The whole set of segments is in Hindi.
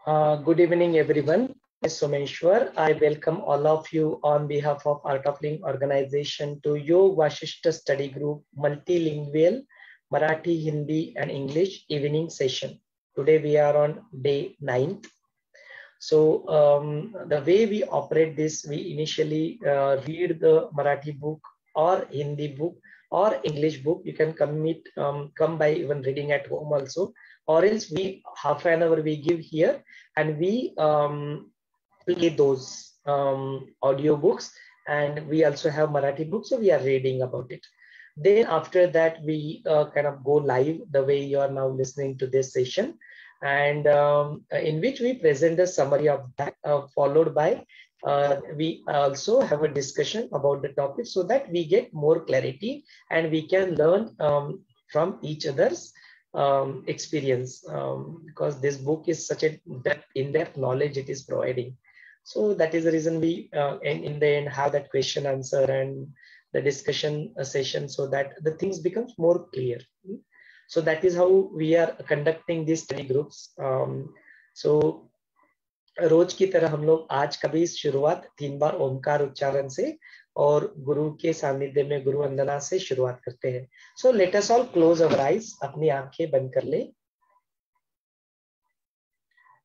Good evening, everyone. This is Someshwar. I welcome all of you on behalf of Art of Living organization to Yog Vashishta Study Group Multilingual Marathi, Hindi, and English evening session. Today we are on day 9th. So the way we operate this, we initially read the Marathi book or Hindi book or English book. You can come by even reading at home also, or else we half an hour we give here and we play those audio books, and we also have Marathi books, so we are reading about it. Then after that we kind of go live the way you are now listening to this session, and in which we present a summary of that, followed by we also have a discussion about the topic so that we get more clarity and we can learn from each other's experience, because this book is such a in-depth knowledge it is providing. So that is the reason we in the end have that question answer and the discussion session, so that the things becomes more clear. So that is how we are conducting these study groups. So रोज की तरह हम लोग आज का भी शुरुआत 3 बार ओमकार उच्चारण से और गुरु के सानिध्य में गुरु वंदना से शुरुआत करते हैं. So let us all close our eyes. अपनी आंखें बंद कर ले.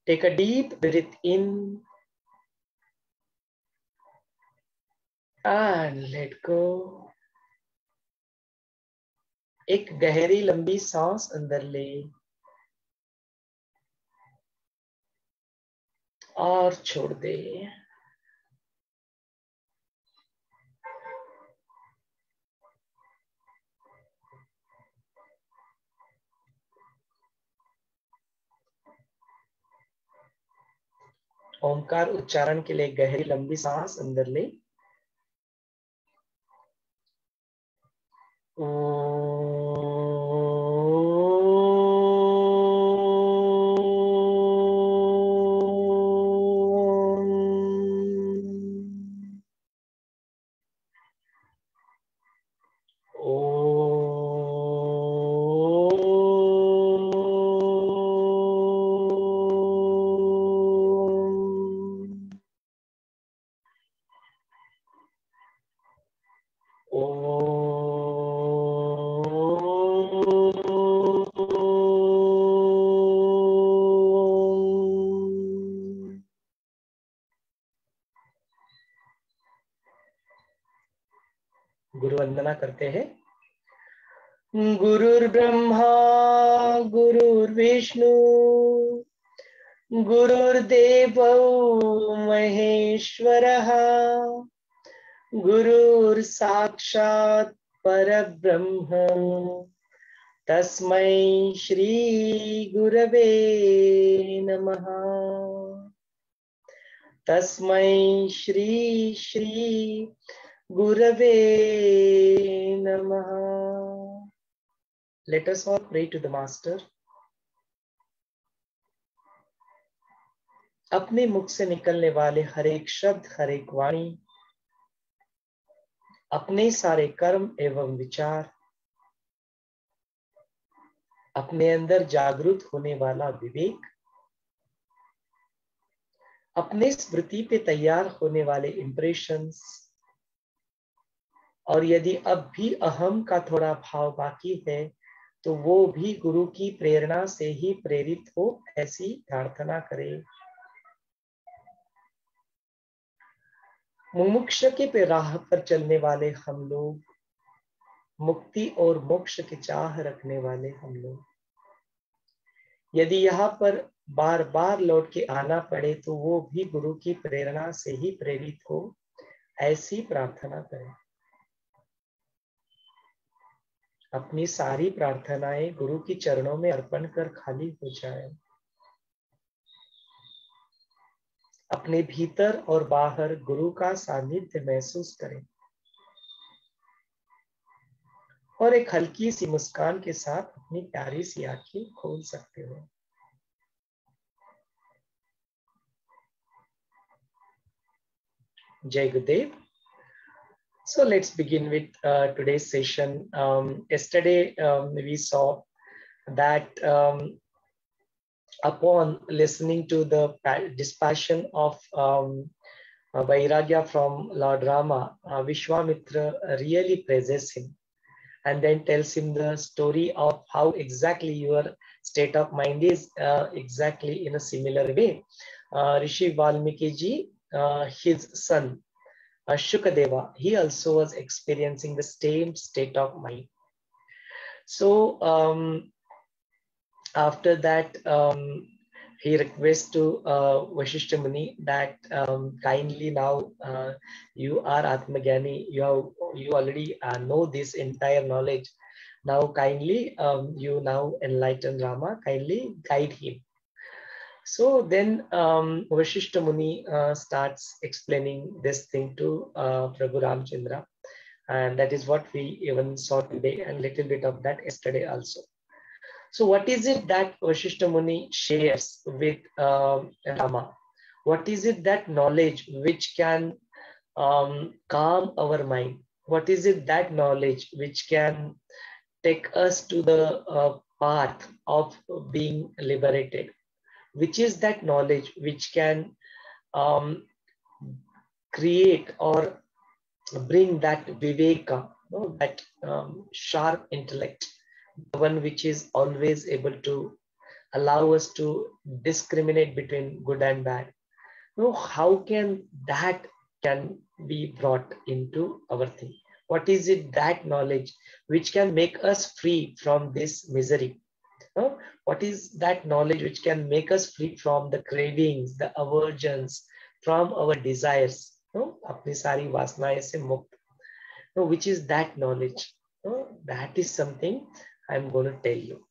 Take a deep breath in and let go. एक गहरी लंबी सांस अंदर ले और छोड़ दे. ओमकार उच्चारण के लिए गहरी लंबी सांस अंदर ले. गुरु वंदना करते हैं. गुरुर्ब्रह्मा गुरुर्विष्णु गुरुर्देवो महेश्वरः गुरुर्साक्षात् परब्रह्म तस्मै श्री गुरवे नमः. तस्मै Shri Shri Gurave Namaha. Let us all pray to the Master. अपने मुख से निकलने वाले हर एक शब्द, हर एक वाणी, अपने सारे कर्म एवं विचार, अपने अंदर जागृत होने वाला विवेक, अपने स्मृति पे तैयार होने वाले इंप्रेशंस, और यदि अब भी अहम का थोड़ा भाव बाकी है तो वो भी गुरु की प्रेरणा से ही प्रेरित हो, ऐसी प्रार्थना करें. मुमुक्ष के राह पर चलने वाले हम लोग, मुक्ति और मोक्ष की चाह रखने वाले हम लोग, यदि यहाँ पर बार बार लौट के आना पड़े तो वो भी गुरु की प्रेरणा से ही प्रेरित हो, ऐसी प्रार्थना करें. अपनी सारी प्रार्थनाएं गुरु की चरणों में अर्पण कर खाली हो जाए. अपने भीतर और बाहर गुरु का सानिध्य महसूस करें और एक हल्की सी मुस्कान के साथ अपनी प्यारी सी आंखें खोल सकते हो. जय गुरुदेव. So let's begin with today's session. Yesterday we saw that upon listening to the dispassion of Vairagya from Lord Rama, Vishwamitra really praises him and then tells him the story of how exactly your state of mind is exactly in a similar way. Rishi Valmiki ji, his son, Shukadeva, he also was experiencing the same state of mind. So after that, he requests to Vashishta Muni that kindly now you are Atmagyani, you already know this entire knowledge. Now kindly you now enlighten Rama, kindly guide him. So then Vashishta Muni starts explaining this thing to Prabhu Ramchandra, and that is what we even saw today and little bit of that yesterday also. So what is it that Vashishta Muni shares with Rama? What is it that knowledge which can calm our mind? What is it that knowledge which can take us to the path of being liberated? Which is that knowledge which can create or bring that viveka, that sharp intellect, the one which is always able to allow us to discriminate between good and bad. How can that can be brought into our thing? What is it, that knowledge which can make us free from this misery? What is that knowledge which can make us free from the cravings, the aversions, from our desires? Apni sari vasnaye se mukt. Which is that knowledge? That is something I'm going to tell you.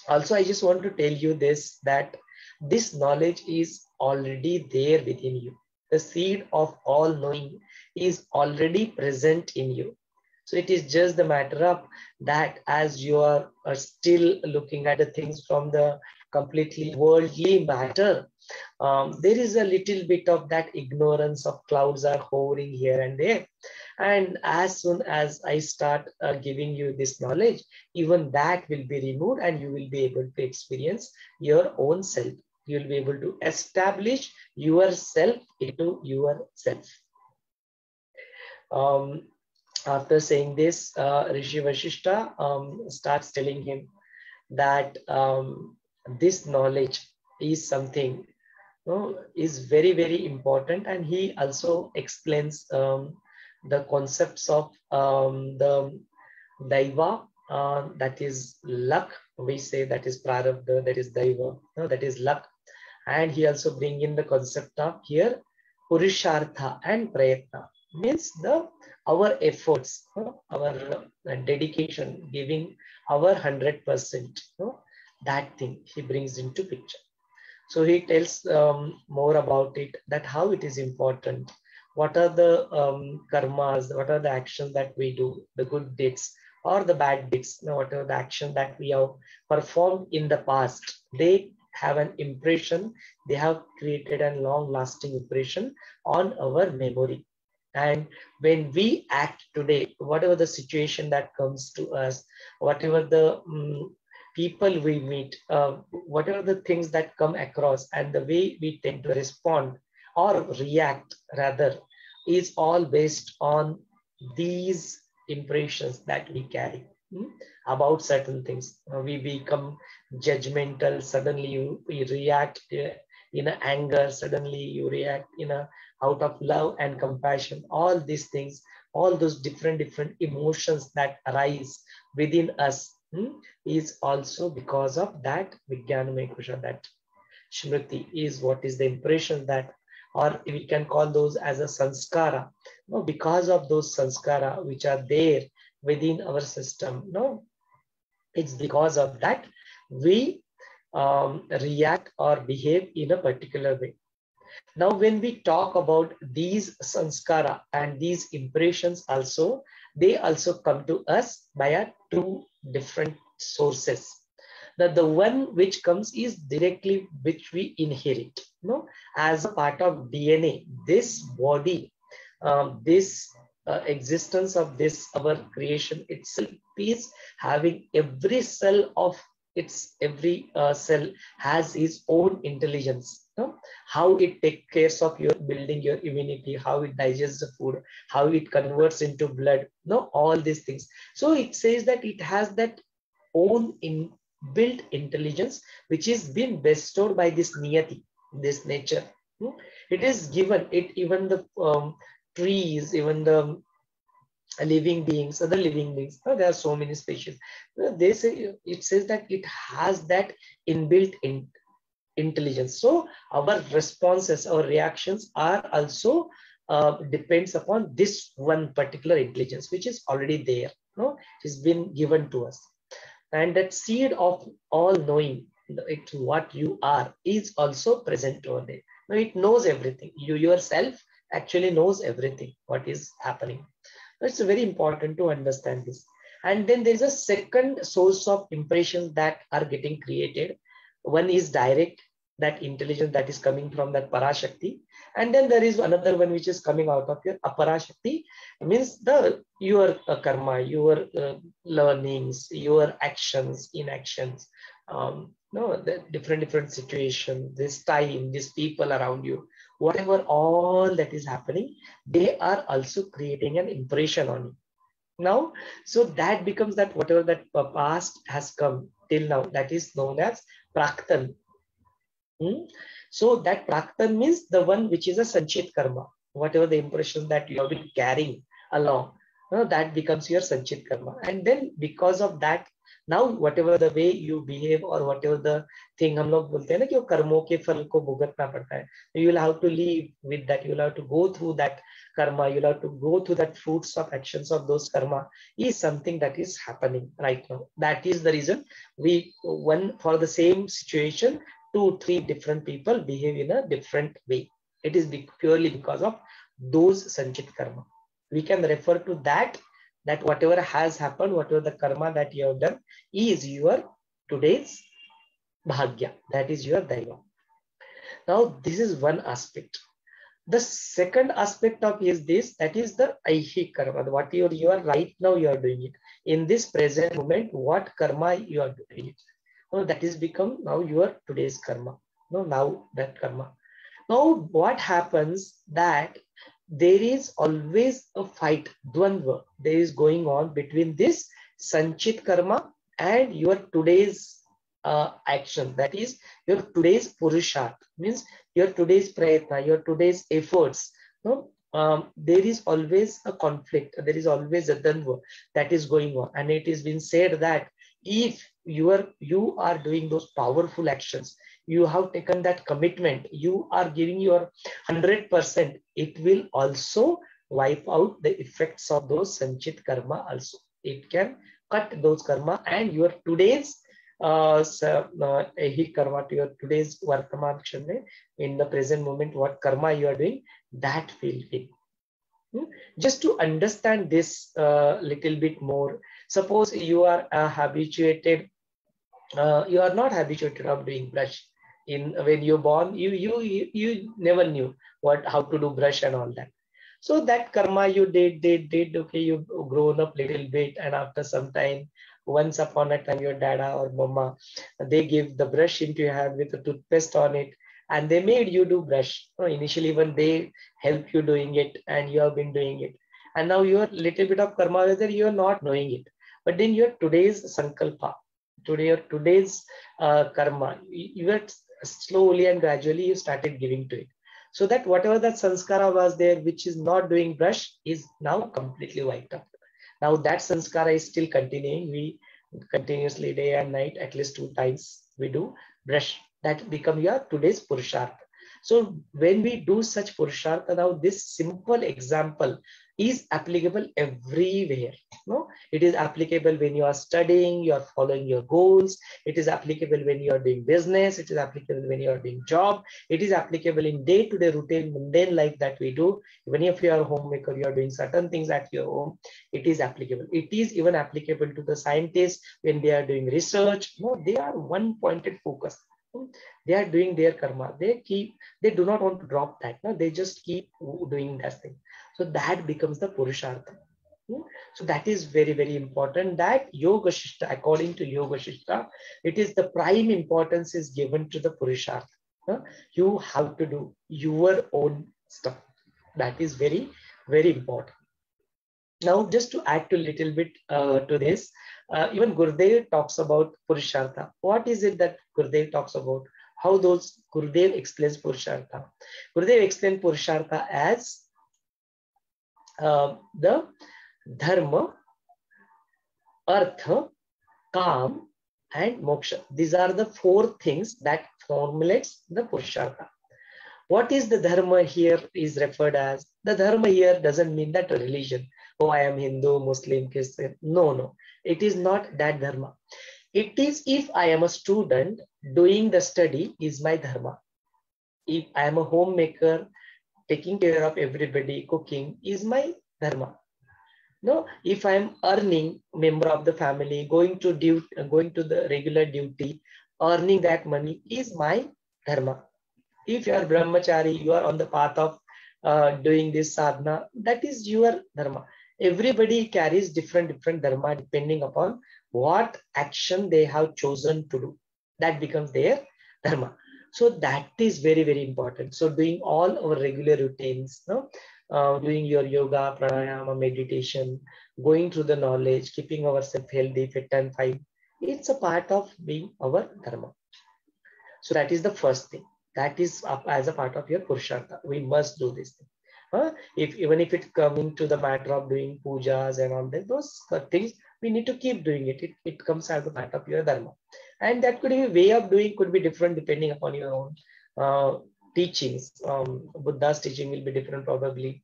Also, I just want to tell you this, that this knowledge is already there within you. The seed of all knowing is already present in you. So it is just the matter of that, as you are still looking at the things from the completely worldly matter, there is a little bit of that ignorance of clouds are hovering here and there. And as soon as I start giving you this knowledge, even that will be removed and you will be able to experience your own self. You will be able to establish yourself into yourself. After saying this, Rishi Vashishta starts telling him that this knowledge is something is very, very important. And he also explains the concepts of the Daiva, that is luck. We say that is Prarabdha, that is Daiva, that is luck. And he also bring in the concept of here Purushartha and Prayatna, means our efforts, our dedication, giving our 100%, that thing he brings into picture. So he tells more about it, that how it is important. What are the karmas, what are the actions that we do, the good deeds or the bad deeds, what are the actions that we have performed in the past. They have an impression, they have created a long-lasting impression on our memory. And when we act today, whatever the situation that comes to us, whatever the people we meet, whatever the things that come across, and the way we tend to respond or react rather, is all based on these impressions that we carry about certain things. We become judgmental, suddenly we react in anger, suddenly you react out of love and compassion. All these things, all those different emotions that arise within us is also because of that Vijnanamaya Kosha, that Smriti is what is the impression that, or we can call those as a sanskara. Because of those sanskara which are there within our system, it's because of that we react or behave in a particular way. Now, when we talk about these sanskara and these impressions also, they also come to us via two different sources. That the one which comes is directly which we inherit, as a part of DNA. This body, this existence of this, our creation itself is having every cell of It's every cell has its own intelligence. How it takes care of your building your immunity, how it digests the food, how it converts into blood, all these things. So it says that it has that own inbuilt intelligence, which is been bestowed by this niyati, this nature. It is given it, even the trees, even the living beings, other living beings. There are so many species. They say, it says that it has that inbuilt intelligence. So our responses, our reactions are also depends upon this one particular intelligence, which is already there. It has been given to us. And that seed of all knowing, it's what you are, is also present over there. Now it knows everything. You yourself actually knows everything what is happening. It's very important to understand this. And then there's a second source of impressions that are getting created. One is direct, that intelligence that is coming from that Parashakti. And then there is another one which is coming out of your Aparashakti, means your karma, your learnings, your actions, inactions, the different situations, this time, these people around you, whatever all that is happening, they are also creating an impression on you. Now, so that becomes that whatever that past has come till now, that is known as Praktan. So that Praktan means the one which is a Sanchit karma, whatever the impression that you have been carrying along, that becomes your Sanchit karma. And then because of that, now whatever the way you behave or whatever the thing हम लोग बोलते हैं ना कि वो कर्मों के फल को भुगतना पड़ता है, you will have to live with that, you will have to go through that karma, you will have to go through that fruits of actions of those karma, is something that is happening right now. That is the reason for the same situation, 2-3 different people behave in a different way. It is purely because of those Sanchit karma. We can refer to that whatever has happened, whatever the karma that you have done, is your today's bhagya. That is your daiva. Now, this is one aspect. The second aspect of is this, that is the aihi karma. What you are right now, you are doing it. In this present moment, what karma you are doing it. That is become now your today's karma. Now that karma. Now what happens that there is always a fight, dvandva, there is going on between this Sanchit karma and your today's action. That is your today's purusharth, means your today's prayatna, your today's efforts. There is always a conflict, there is always a dvandva that is going on. And it is been said that if you are doing those powerful actions, you have taken that commitment, you are giving your 100%, it will also wipe out the effects of those Sanchit karma also. It can cut those karma, and your today's karma, to your today's Vartaman Kshamne, in the present moment, what karma you are doing, that will be. Just to understand this little bit more, suppose you are habituated, you are not habituated of doing brush. When you're born, you never knew how to do brush and all that. So that karma you did, okay, you've grown up little bit, and after some time, once upon a time, your dada or mama, they give the brush into your hand with a toothpaste on it, and they made you do brush. Initially, when they help you doing it, and you have been doing it, and now your little bit of karma is there, you are not knowing it. But then your today's sankalpa, today's karma, you are slowly and gradually you started giving to it. So that whatever that sanskara was there, which is not doing brush, is now completely wiped out. Now that sanskara is still continuing. We continuously day and night, at least 2 times we do brush. That become your today's purushartha. So when we do such purushartha, now this simple example is applicable everywhere. It is applicable when you are studying, you are following your goals. It is applicable when you are doing business. It is applicable when you are doing job. It is applicable in day-to-day routine, mundane life that we do. Even if you are a homemaker, you are doing certain things at your home, it is applicable. It is even applicable to the scientists when they are doing research. They are one-pointed focus. They are doing their karma. They do not want to drop that. They just keep doing that thing. So that becomes the purushartha. So that is very, very important, that Yoga Shishta, according to Yoga Shishta, it is the prime importance is given to the Purushartha. You have to do your own stuff. That is very, very important. Now, just to add to a little bit to this, even Gurudev talks about Purushartha. What is it that Gurudev talks about? How those Gurudev explains Purushartha? Gurudev explains Purushartha as the Dharma, Artha, Kam, and Moksha. These are the four things that formulates the Purushartha. What is the Dharma here is referred as? The Dharma here doesn't mean that religion. Oh, I am Hindu, Muslim, Christian. No. It is not that Dharma. It is if I am a student, doing the study is my Dharma. If I am a homemaker, taking care of everybody, cooking is my Dharma. No, if I am earning, member of the family, going to the regular duty, earning that money is my Dharma. If you are brahmachari, you are on the path of doing this sadhana, that is your Dharma. Everybody carries different Dharma depending upon what action they have chosen to do. That becomes their Dharma. So that is very, very important. So doing all our regular routines, doing your yoga, pranayama, meditation, going through the knowledge, keeping ourselves healthy, fit and fine, it's a part of being our Dharma. So that is the first thing. That is as a part of your Purushartha. We must do this thing. Even if it's coming to the matter of doing pujas and all that, those things, we need to keep doing it. It comes as a part of your Dharma. And that could be a way of doing, could be different depending upon your own teachings. Buddha's teaching will be different probably.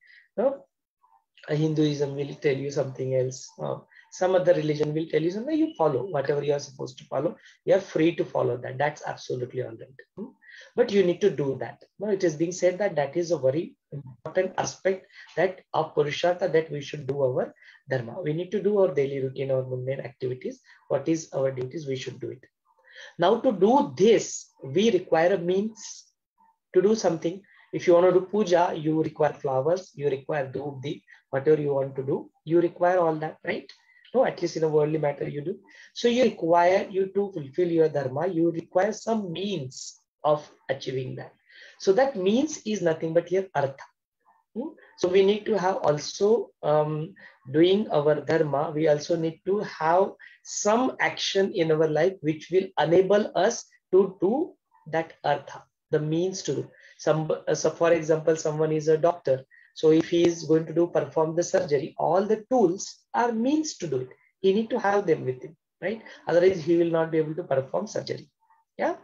Hinduism will tell you something else. Some other religion will tell you something, you follow whatever you are supposed to follow. You are free to follow that. That's absolutely all right. But you need to do that. Now it is being said that that is a very important aspect that of Purushartha, that we should do our Dharma. We need to do our daily routine or mundane activities. What is our duties? We should do it. Now to do this, we require a means to do something. If you want to do puja, you require flowers, you require dhupdi, whatever you want to do, you require all that, right? No, at least in a worldly matter you do. So you to fulfill your Dharma, you require some means of achieving that. So that means is nothing but your Artha. So we need to have also doing our Dharma, we also need to have some action in our life which will enable us to do that Artha, the means to do. So for example, someone is a doctor. So if he is going to perform the surgery, all the tools are means to do it. He need to have them with him, right? Otherwise, he will not be able to perform surgery. Yeah.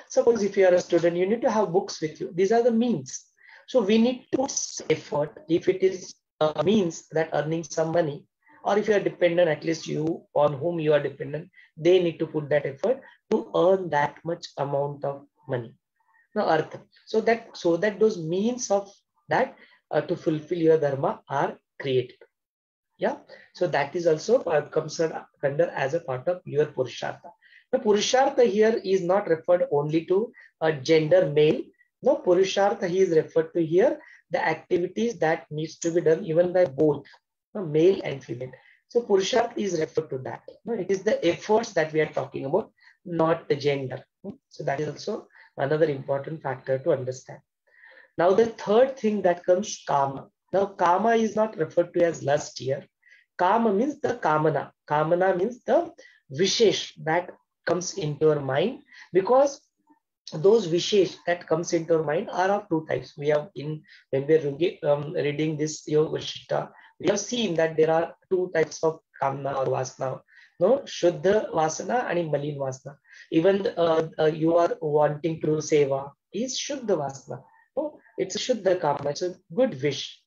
Suppose if you are a student, you need to have books with you. These are the means. So we need to put effort. If it is a means that earning some money, or if you are dependent, at least you on whom you are dependent, they need to put that effort to earn that much amount of money. Now, Artha. So that those means of that to fulfill your Dharma are created. Yeah. So that is also comes under as a part of your Purushartha. The Purushartha here is not referred only to a gender male. No, Purushartha he is referred to here the activities that needs to be done even by both male and female. So Purushartha is referred to that. It is the efforts that we are talking about, not the gender. So that is also another important factor to understand. Now the third thing that comes Kama. Now Kama is not referred to as lust here. Kama means the Kamana. Kamana means the Vishesh that comes into our mind, because those Vishesh that comes into our mind are of two types. We have when we are reading this Yoga Shishta, we have seen that there are two types of Kamana or Vasana. No, Shuddha Vasana and Malin Vasana. Even you are wanting to do Seva is Shuddha Vasana. No, it's a Shuddha Kamana. It's a good wish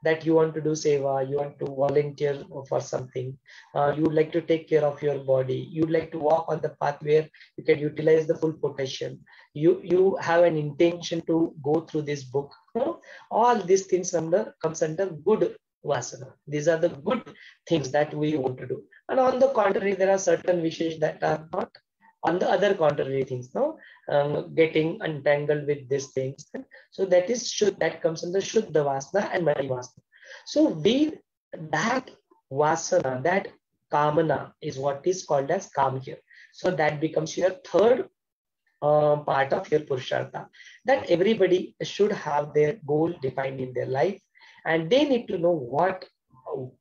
that you want to do Seva, you want to volunteer for something, you would like to take care of your body, you'd like to walk on the path where you can utilize the full potential. You have an intention to go through this book. All these things comes under good Vasana. These are the good things that we want to do. And on the contrary, there are certain wishes that are not on the other contrary things, getting entangled with these things. So that is that comes under Shuddha Vasana and Mali Vasana. So that Vasana, that kamana is what is called as काम here. So that becomes your third part of your purushartha, that everybody should have their goal defined in their life, and they need to know what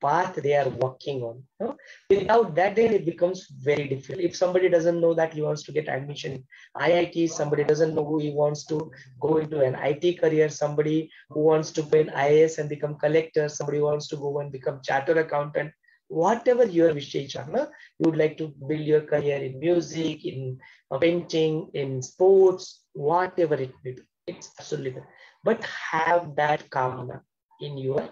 path they are walking on. No? Without that, then it becomes very difficult. If somebody doesn't know that he wants to get admission in IIT, somebody doesn't know who he wants to go into an IT career, somebody who wants to go in IAS and become collector, somebody who wants to go and become chartered accountant, whatever your Vishesha, no? You would like to build your career in music, in painting, in sports, whatever it may be. It's absolutely good. But have that kamana in your,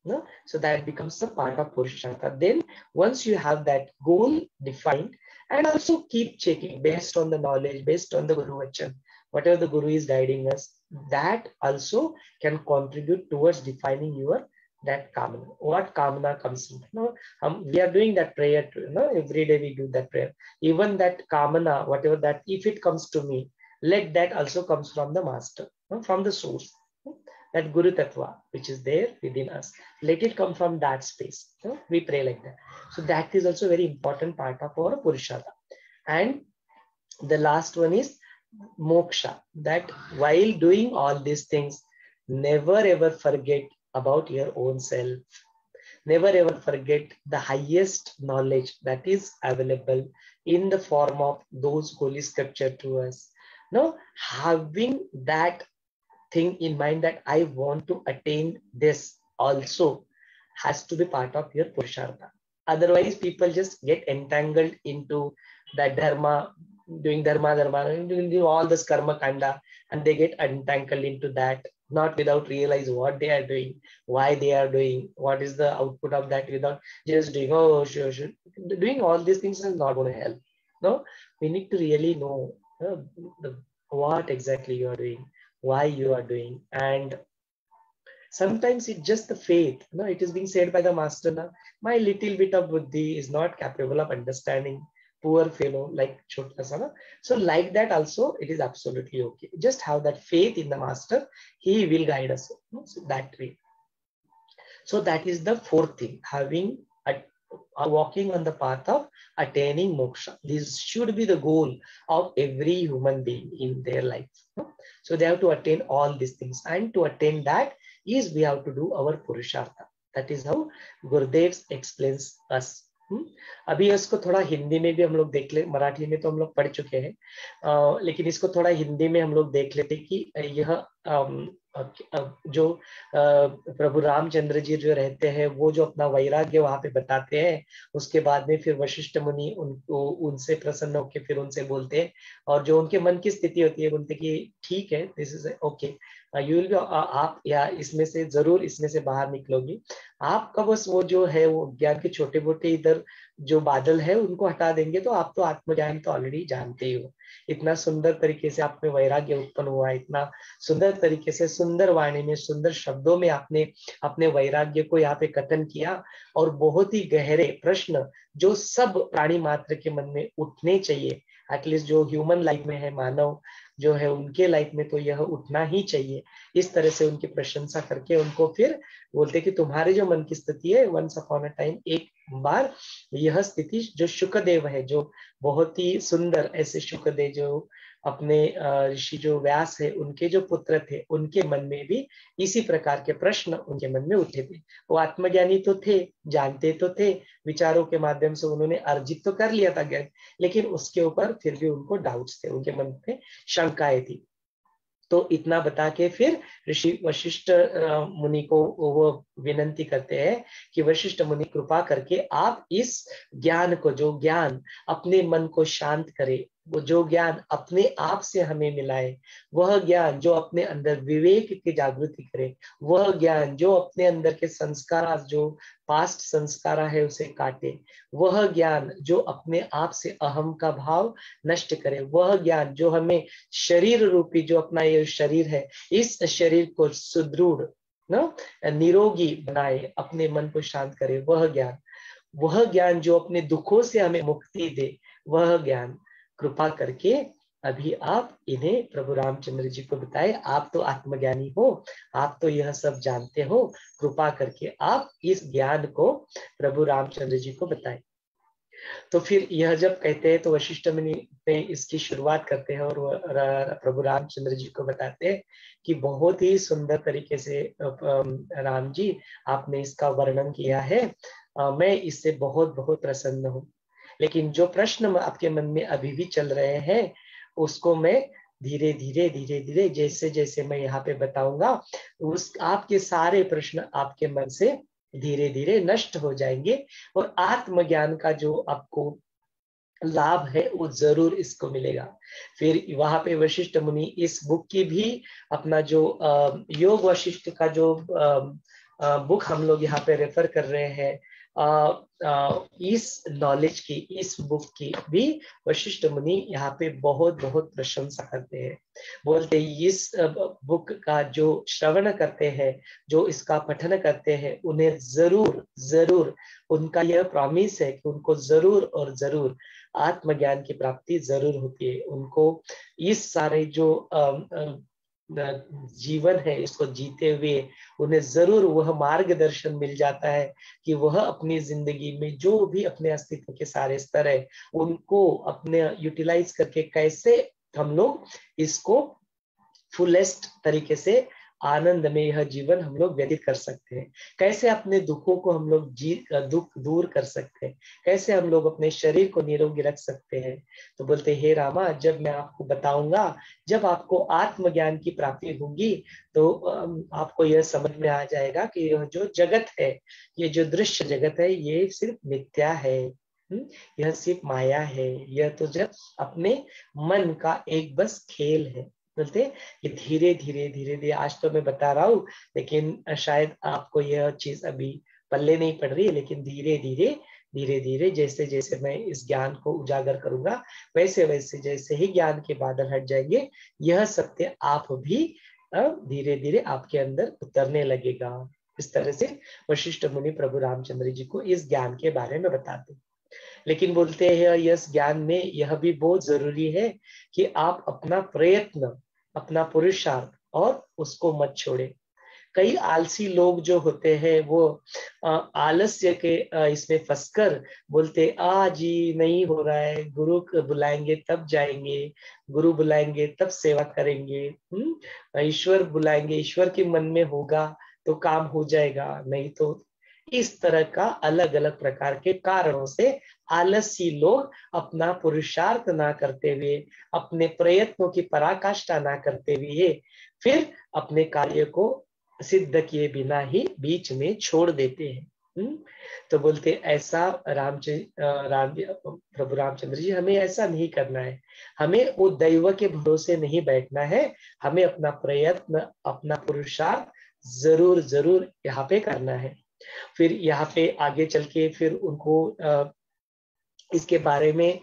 no? So that becomes a part of Purushartha. Then once you have that goal defined, and also keep checking based on the knowledge, based on the Guru Vachan, whatever the Guru is guiding us, that also can contribute towards defining your that kamana. What kamana comes in? No? We are doing that prayer, every day we do that prayer. Even that kamana, whatever that, if it comes to me, let that also comes from the master, from the source. That Guru Tattva, which is there within us, let it come from that space. We pray like that. So that is also a very important part of our Purushartha. And the last one is moksha, that while doing all these things, never ever forget about your own self. Never ever forget the highest knowledge that is available in the form of those holy scripture to us. Now, having that thing in mind that I want to attain this also has to be part of your Purushartha. Otherwise, people just get entangled into that dharma, doing doing all this karma kanda, and they get entangled into that, not without realize what they are doing, why they are doing, what is the output of that, without just doing, oh, sure. Doing all these things is not going to help. No, we need to really know what exactly you are doing, why you are doing. And sometimes it's just the faith. It is being said by the master now, my little bit of buddhi is not capable of understanding, poor fellow, like Chotasana. So like that also, it is absolutely okay. Just have that faith in the master. He will guide us. So that way. So that is the fourth thing, having walking on the path of attaining moksha. This should be the goal of every human being in their life. So they have to attain all these things, and to attain that is we have to do our Purushartha. That is how Gurudev explains us. अभी इसको थोड़ा हिंदी में भी हम लोग देख ले, मराठी में तो हम लोग पढ़ चुके हैं, लेकिन इसको थोड़ा हिंदी में हम लोग देख लेते कि यह जो प्रभु रामचंद्र जी जो रहते हैं, वो जो अपना वैराग्य वहां पे बताते हैं, उसके बाद में फिर वशिष्ठ मुनि उनको उनसे प्रसन्न होकर फिर उनसे बोलते हैं, और जो उनके मन की स्थिति होती है, बोलते कि ठीक है, this is okay, you will be, आप या इसमें से जरूर इसमें से बाहर निकलोगी, आपका बस वो जो है वो ज्ञान के छोटे मोटे इधर जो बादल है उनको हटा देंगे, तो आप तो आत्मज्ञान तो ऑलरेडी जानते ही हो। इतना सुंदर तरीके से आप में वैराग्य उत्पन्न हुआ, इतना सुंदर तरीके से सुंदर वाणी में सुंदर शब्दों में आपने अपने वैराग्य को यहाँ पे कथन किया, और बहुत ही गहरे प्रश्न जो सब प्राणी मात्र के मन में उठने चाहिए, एटलीस्ट जो ह्यूमन लाइफ में है, मानव जो है उनके लाइफ में तो यह उठना ही चाहिए। इस तरह से उनकी प्रशंसा करके उनको फिर बोलते कि तुम्हारे जो मन की स्थिति है, वंस अपॉन अ टाइम, एक बार यह स्थिति जो शुकदेव है, जो बहुत ही सुंदर ऐसे शुकदेव जो अपने ऋषि जो व्यास है उनके जो पुत्र थे, उनके मन में भी इसी प्रकार के प्रश्न उनके मन में उठे थे। वो आत्मज्ञानी तो थे, जानते तो थे, विचारों के माध्यम से उन्होंने अर्जित तो कर लिया था ज्ञान, लेकिन उसके ऊपर फिर भी उनको डाउट्स थे, उनके मन में शंकाएं थी। तो इतना बता के फिर ऋषि वशिष्ठ मुनि को वो विनंती करते हैं कि वशिष्ठ मुनि कृपा करके आप इस ज्ञान को, जो ज्ञान अपने मन को शांत करे, वो जो ज्ञान अपने आप से हमें मिलाए, वह ज्ञान जो अपने अंदर विवेक की जागृति करे, वह ज्ञान जो अपने अंदर के संस्कार, जो पास्ट संस्कार है उसे काटे, वह ज्ञान जो अपने आप से अहम का भाव नष्ट करे, वह ज्ञान जो हमें शरीर रूपी जो अपना ये शरीर है, इस शरीर को सुदृढ़ निरोगी बनाए, अपने मन को शांत करे, वह ज्ञान जो अपने दुखों से हमें मुक्ति दे, वह ज्ञान कृपा करके अभी आप इन्हें प्रभु रामचंद्र जी को बताए, आप तो आत्मज्ञानी हो, आप तो यह सब जानते हो, कृपा करके आप इस ज्ञान को प्रभु रामचंद्र जी को बताएं। तो फिर यह जब कहते हैं तो वशिष्ठ मुनि ने इसकी शुरुआत करते हैं और प्रभु रामचंद्र जी को बताते हैं कि बहुत ही सुंदर तरीके से राम जी आपने इसका वर्णन किया है, मैं इससे बहुत बहुत प्रसन्न हूँ। लेकिन जो प्रश्न आपके मन में अभी भी चल रहे हैं उसको मैं धीरे धीरे जैसे जैसे मैं यहाँ पे बताऊंगा उस आपके सारे प्रश्न आपके मन से धीरे धीरे नष्ट हो जाएंगे और आत्मज्ञान का जो आपको लाभ है वो जरूर इसको मिलेगा। फिर वहां पे वशिष्ठ मुनि इस बुक की भी अपना जो योग वशिष्ठ का जो बुक हम लोग यहाँ पे रेफर कर रहे हैं, इस नॉलेज की, इस बुक की भी वशिष्ठ मुनि यहाँ पे बहुत बहुत प्रशंसा करते हैं। बोलते इस बुक का जो श्रवण करते हैं, जो इसका पठन करते हैं, उन्हें जरूर जरूर उनका यह प्रॉमिस है कि उनको जरूर और जरूर आत्मज्ञान की प्राप्ति जरूर होती है। उनको इस सारे जो जीवन है इसको जीते हुए उन्हें जरूर वह मार्गदर्शन मिल जाता है कि वह अपनी जिंदगी में जो भी अपने अस्तित्व के सारे स्तर है उनको अपने यूटिलाइज करके कैसे हम लोग इसको फुलेस्ट तरीके से आनंद में यह जीवन हम लोग व्यतीत कर सकते हैं, कैसे अपने दुखों को हम लोग दुख दूर कर सकते हैं, कैसे हम लोग अपने शरीर को निरोगी रख सकते हैं। तो बोलते हे रामा, जब मैं आपको बताऊंगा, जब आपको आत्मज्ञान की प्राप्ति होगी तो आपको यह समझ में आ जाएगा कि यह जो जगत है, ये जो दृश्य जगत है, ये सिर्फ मिथ्या है, यह सिर्फ माया है, यह तो जब अपने मन का एक बस खेल है। बोलते ये धीरे धीरे आज तो मैं बता रहा हूँ लेकिन शायद आपको यह चीज अभी पल्ले नहीं पड़ रही, लेकिन धीरे धीरे जैसे जैसे मैं इस ज्ञान को उजागर करूंगा वैसे वैसे जैसे ही ज्ञान के बादल हट जाएंगे यह सत्य आप भी धीरे धीरे आपके अंदर उतरने लगेगा। इस तरह से वशिष्ठ मुनि प्रभु रामचंद्र जी को इस ज्ञान के बारे में बताते। लेकिन बोलते हैं इस ज्ञान में यह भी बहुत जरूरी है कि आप अपना प्रयत्न, अपना पुरुषार्थ और उसको मत छोड़े। कई आलसी लोग जो होते हैं वो आलस्य के इसमें फंसकर बोलते जी नहीं हो रहा है, गुरु बुलाएंगे तब जाएंगे, गुरु बुलाएंगे तब सेवा करेंगे, ईश्वर बुलाएंगे, ईश्वर के मन में होगा तो काम हो जाएगा, नहीं तो इस तरह का अलग अलग प्रकार के कारणों से आलसी लोग अपना पुरुषार्थ ना करते हुए, अपने प्रयत्नों की पराकाष्ठा ना करते हुए फिर अपने कार्य को सिद्ध किए बिना ही बीच में छोड़ देते हैं। तो बोलते ऐसा प्रभु रामचंद्र जी हमें ऐसा नहीं करना है, हमें वो दैव के भरोसे नहीं बैठना है, हमें अपना प्रयत्न, अपना पुरुषार्थ जरूर जरूर यहाँ पे करना है। फिर यहाँ पे आगे चल के फिर उनको इसके बारे में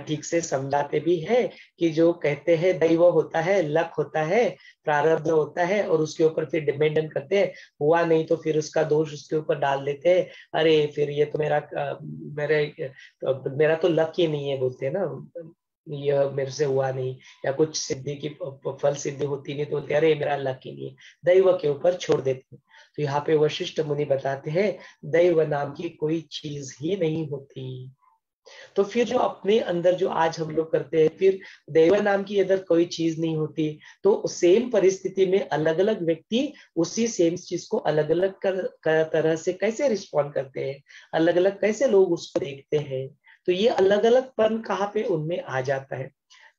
ठीक से समझाते भी है कि जो कहते हैं दैव होता है, लक होता है, प्रारब्ध होता है और उसके ऊपर फिर डिपेंडेंट करते हैं, हुआ नहीं तो फिर उसका दोष उसके ऊपर डाल देते हैं, अरे फिर ये तो मेरा तो लक ही नहीं है, बोलते हैं ना, यह मेरे से हुआ नहीं, या कुछ सिद्धि की फल सिद्धि होती नहीं तो बोलते अरे मेरा लक ही नहीं है, दैव के ऊपर छोड़ देते हैं। तो यहाँ पे वशिष्ठ मुनि बताते हैं दैव नाम की कोई चीज ही नहीं होती। तो फिर जो अपने अंदर जो आज हम लोग करते हैं, फिर दैव नाम की अगर कोई चीज नहीं होती तो सेम परिस्थिति में अलग अलग व्यक्ति उसी सेम चीज को अलग अलग तरह से कैसे रिस्पॉन्ड करते हैं, अलग अलग कैसे लोग उसको देखते हैं, तो ये अलग अलग पन कहाँ पे उनमें आ जाता है।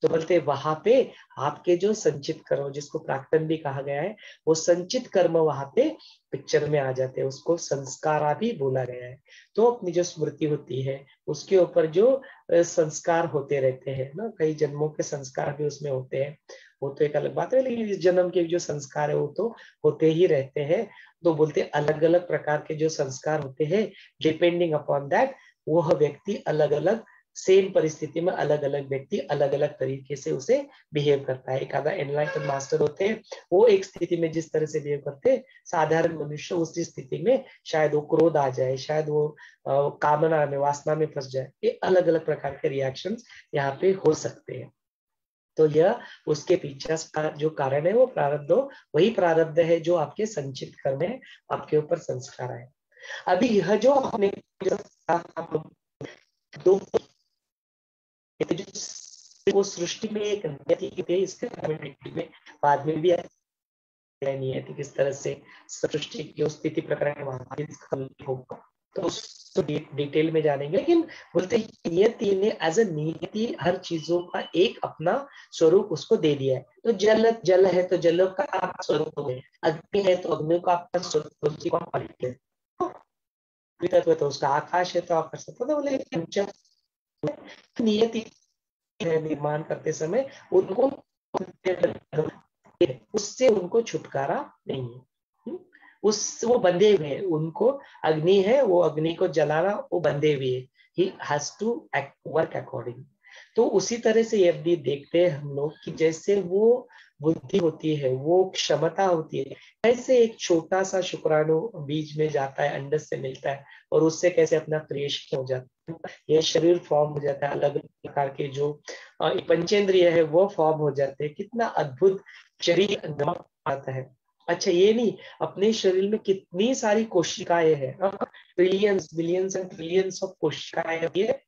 तो बोलते वहां पे आपके जो संचित कर्म, जिसको प्राक्तन भी कहा गया है, वो संचित कर्म वहां पे पिक्चर में आ जाते हैं, उसको संस्कारा भी बोला गया है। तो अपनी जो स्मृति होती है उसके ऊपर जो संस्कार होते रहते हैं ना, कई जन्मों के संस्कार भी उसमें होते हैं, वो तो एक अलग बात है, लेकिन इस जन्म के जो संस्कार है वो तो होते ही रहते हैं। तो बोलते अलग अलग प्रकार के जो संस्कार होते हैं, डिपेंडिंग अपॉन दैट वह व्यक्ति अलग अलग, सेम परिस्थिति में अलग अलग व्यक्ति अलग अलग तरीके से उसे बिहेव करता है। एक आधा एनलाइटन मास्टर होते हैं, वो एक स्थिति में जिस तरह से बिहेव करते हैं, साधारण मनुष्य उसी स्थिति में शायद वो क्रोध आ जाए, शायद वो कामना में, वासना में फंस जाए, ये अलग अलग प्रकार के रिएक्शंस यहाँ पे हो सकते हैं। तो यह उसके पीछे का जो कारण है वो प्रारब्ध, वही प्रारब्ध है जो आपके संचित कर्म है, आपके ऊपर संस्कार है। अभी यह जो आपने दो वो सृष्टि में एक नियति है, इसके में बाद में भी नियति किस तरह से सृष्टि की स्थिति प्रकरण होगा, तो उसको डिटेल में जानेंगे। लेकिन बोलते हैं नियति ने एज अ नियति हर चीजों का एक अपना स्वरूप उसको दे दिया है। तो जल जल है तो जल का आपका स्वरूप है, अग्नि है तो अग्नि का आपका स्वरूप है, तत्व तो उसका आकाश है तो आकाश तो बोले नियति निर्माण करते समय उनको उससे उनको छुटकारा नहीं है, उस वो बंधे हुए हैं, उनको अग्नि है वो अग्नि को जलाना वो बंधे हुए है, he has to work according. तो उसी तरह से ये भी देखते हैं हम लोग कि जैसे वो बुद्धि होती है, वो क्षमता होती है, कैसे एक छोटा सा शुक्राणु बीज में जाता है, अंडे से मिलता है और उससे कैसे अपना क्रिएशन हो जाता है, ये शरीर फॉर्म हो जाता है, अलग अलग प्रकार के जो पंचेंद्रिय है वो फॉर्म हो जाते हैं, कितना अद्भुत शरीर आता है। अच्छा ये नहीं, अपने शरीर में कितनी सारी कोशिकाएं हैं, trillions billions and trillions of कोशिकाएं है।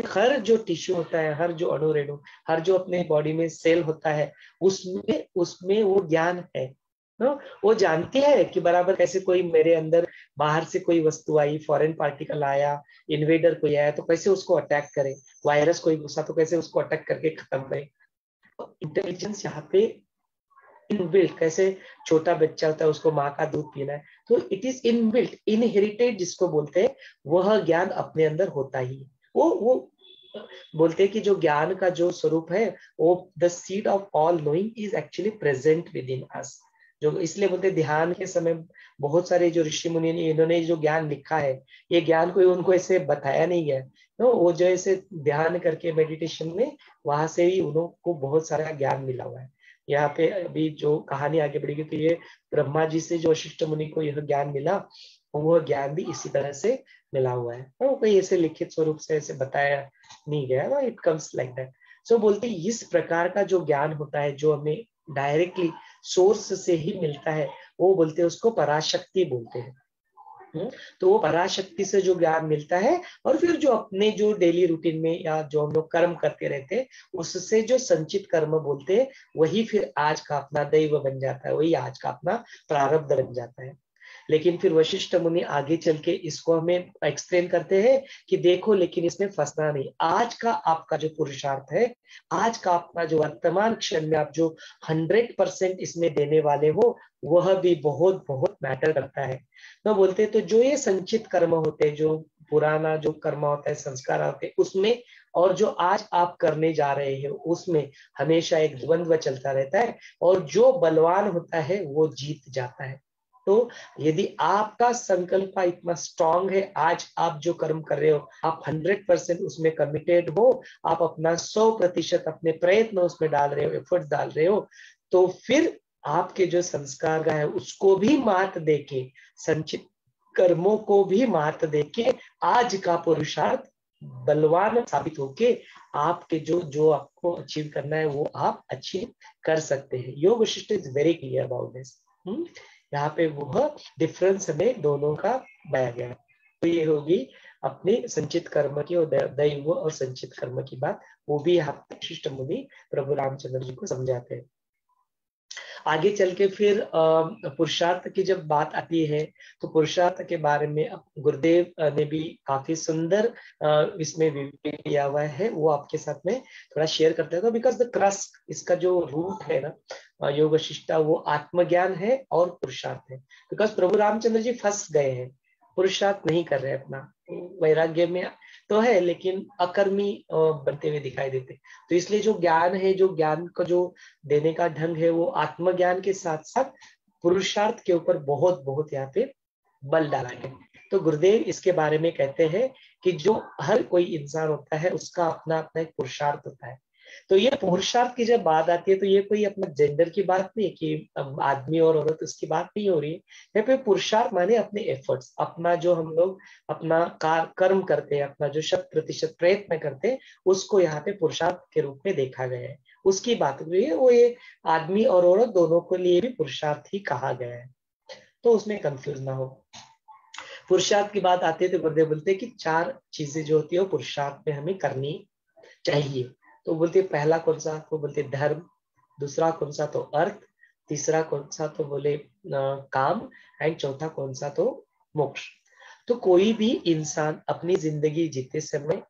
हर जो टिश्यू होता है, हर जो अणु रेणु, हर जो अपने बॉडी में सेल होता है, उसमें उसमें वो ज्ञान है, वो जानती है कि बराबर कैसे कोई मेरे अंदर बाहर से कोई वस्तु आई, फॉरेन पार्टिकल आया, इन्वेडर कोई आया तो कैसे उसको अटैक करे, वायरस कोई घुसा तो कैसे उसको अटैक करके खत्म करे। इंटेलिजेंस यहाँ पे इनबिल्ट, कैसे छोटा बच्चा होता है उसको माँ का दूध पीना है, तो इट इज इनबिल्ट, इनहेरिटेड जिसको बोलते हैं, वह ज्ञान अपने अंदर होता ही है। वो बोलते हैं कि जो ज्ञान का जो स्वरूप है वो the seed of all knowing is actually present within us. जो इसलिए बोलते हैं ध्यान के समय बहुत सारे जो ऋषि मुनि ने इन्होंने जो ज्ञान लिखा है, ये ज्ञान कोई उनको ऐसे बताया नहीं गया, तो वो जो ऐसे ध्यान करके मेडिटेशन में वहां से ही उनको बहुत सारा ज्ञान मिला हुआ है। यहाँ पे अभी जो कहानी आगे बढ़ेगी तो ये ब्रह्मा जी से जो वशिष्ठ मुनि को यह ज्ञान मिला, वो ज्ञान भी इसी तरह से मिला हुआ है, तो कोई ऐसे लिखित स्वरूप से ऐसे बताया नहीं गया, इट कम्स लाइक दैट। सो बोलते इस प्रकार का जो ज्ञान होता है जो हमें डायरेक्टली सोर्स से ही मिलता है, वो बोलते हैं उसको पराशक्ति बोलते हैं। तो वो पराशक्ति से जो ज्ञान मिलता है और फिर जो अपने जो डेली रूटीन में या जो हम लोग कर्म करते रहते हैं उससे जो संचित कर्म बोलते हैं, वही फिर आज का अपना दैव बन जाता है, वही आज का अपना प्रारब्ध बन जाता है। लेकिन फिर वशिष्ठ मुनि आगे चल के इसको हमें एक्सप्लेन करते हैं कि देखो लेकिन इसमें फंसना नहीं, आज का आपका जो पुरुषार्थ है, आज का अपना जो वर्तमान क्षण में आप जो 100% इसमें देने वाले हो, वह भी बहुत बहुत मैटर करता है। तो बोलते हैं तो जो ये संचित कर्म होते हैं, जो पुराना जो कर्म होता है, संस्कार होते हैं, उसमें और जो आज आप करने जा रहे हो उसमें हमेशा एक द्वंद्व चलता रहता है, और जो बलवान होता है वो जीत जाता है। तो यदि आपका संकल्प इतना स्ट्रांग है, आज आप जो कर्म कर रहे हो आप 100% उसमें कमिटेड हो, आप अपना 100% अपने प्रयत्न उसमें डाल रहे हो, एफर्ट्स डाल रहे हो, तो फिर आपके जो संस्कार है उसको भी मात देके, संचित कर्मों को भी मात देके आज का पुरुषार्थ बलवान साबित होके आपके जो जो आपको अचीव करना है वो आप अचीव कर सकते हैं। योग Vashishtha is very clear about this. यहाँ पे वह डिफरेंस हमें दोनों का बताया गया। तो ये होगी अपनी संचित कर्म की और दैव और संचित कर्म की बात, वो भी यहाँ पे वशिष्ठ मुनि प्रभु रामचंद्र जी को समझाते हैं। आगे चल के फिर पुरुषार्थ की जब बात आती है तो पुरुषार्थ के बारे में गुरुदेव ने भी काफी सुंदर इसमें विवरण दिया हुआ है, वो आपके साथ में थोड़ा शेयर करते हैं। तो बिकॉज द क्रस्ट, इसका जो रूट है ना योग वशिष्ठ, वो आत्मज्ञान है और पुरुषार्थ है। बिकॉज प्रभु रामचंद्र जी फंस गए हैं, पुरुषार्थ नहीं कर रहे अपना, वैराग्य में तो है लेकिन अकर्मी बनते हुए दिखाई देते। तो इसलिए जो ज्ञान है, जो ज्ञान का जो देने का ढंग है, वो आत्मज्ञान के साथ साथ पुरुषार्थ के ऊपर बहुत बहुत यहाँ पे बल डाला है। तो गुरुदेव इसके बारे में कहते हैं कि जो हर कोई इंसान होता है उसका अपना अपना एक पुरुषार्थ होता है। तो ये पुरुषार्थ की जब बात आती है तो ये कोई अपना जेंडर की बात नहीं है कि आदमी और औरत, उसकी बात नहीं हो रही है। यहाँ पे पुरुषार्थ माने अपने एफर्ट्स, अपना जो हम लोग अपना कर्म करते हैं, अपना जो 100% प्रयत्न करते हैं, उसको यहाँ पे पुरुषार्थ के रूप में देखा गया है। उसकी बात हुई है। वो ये आदमी और औरत दोनों के लिए भी पुरुषार्थ ही कहा गया है, तो उसमें कंफ्यूज ना हो। पुरुषार्थ की बात आती है तो गुरुदेव बोलते हैं कि 4 चीजें जो होती है वो पुरुषार्थ में हमें करनी चाहिए। तो बोलते पहला कौन सा, तो बोलते धर्म, दूसरा कौन सा तो अर्थ, तीसरा कौन सा तो बोले काम, एंड चौथा कौन सा तो मोक्ष। तो कोई भी इंसान अपनी जिंदगी जीते समय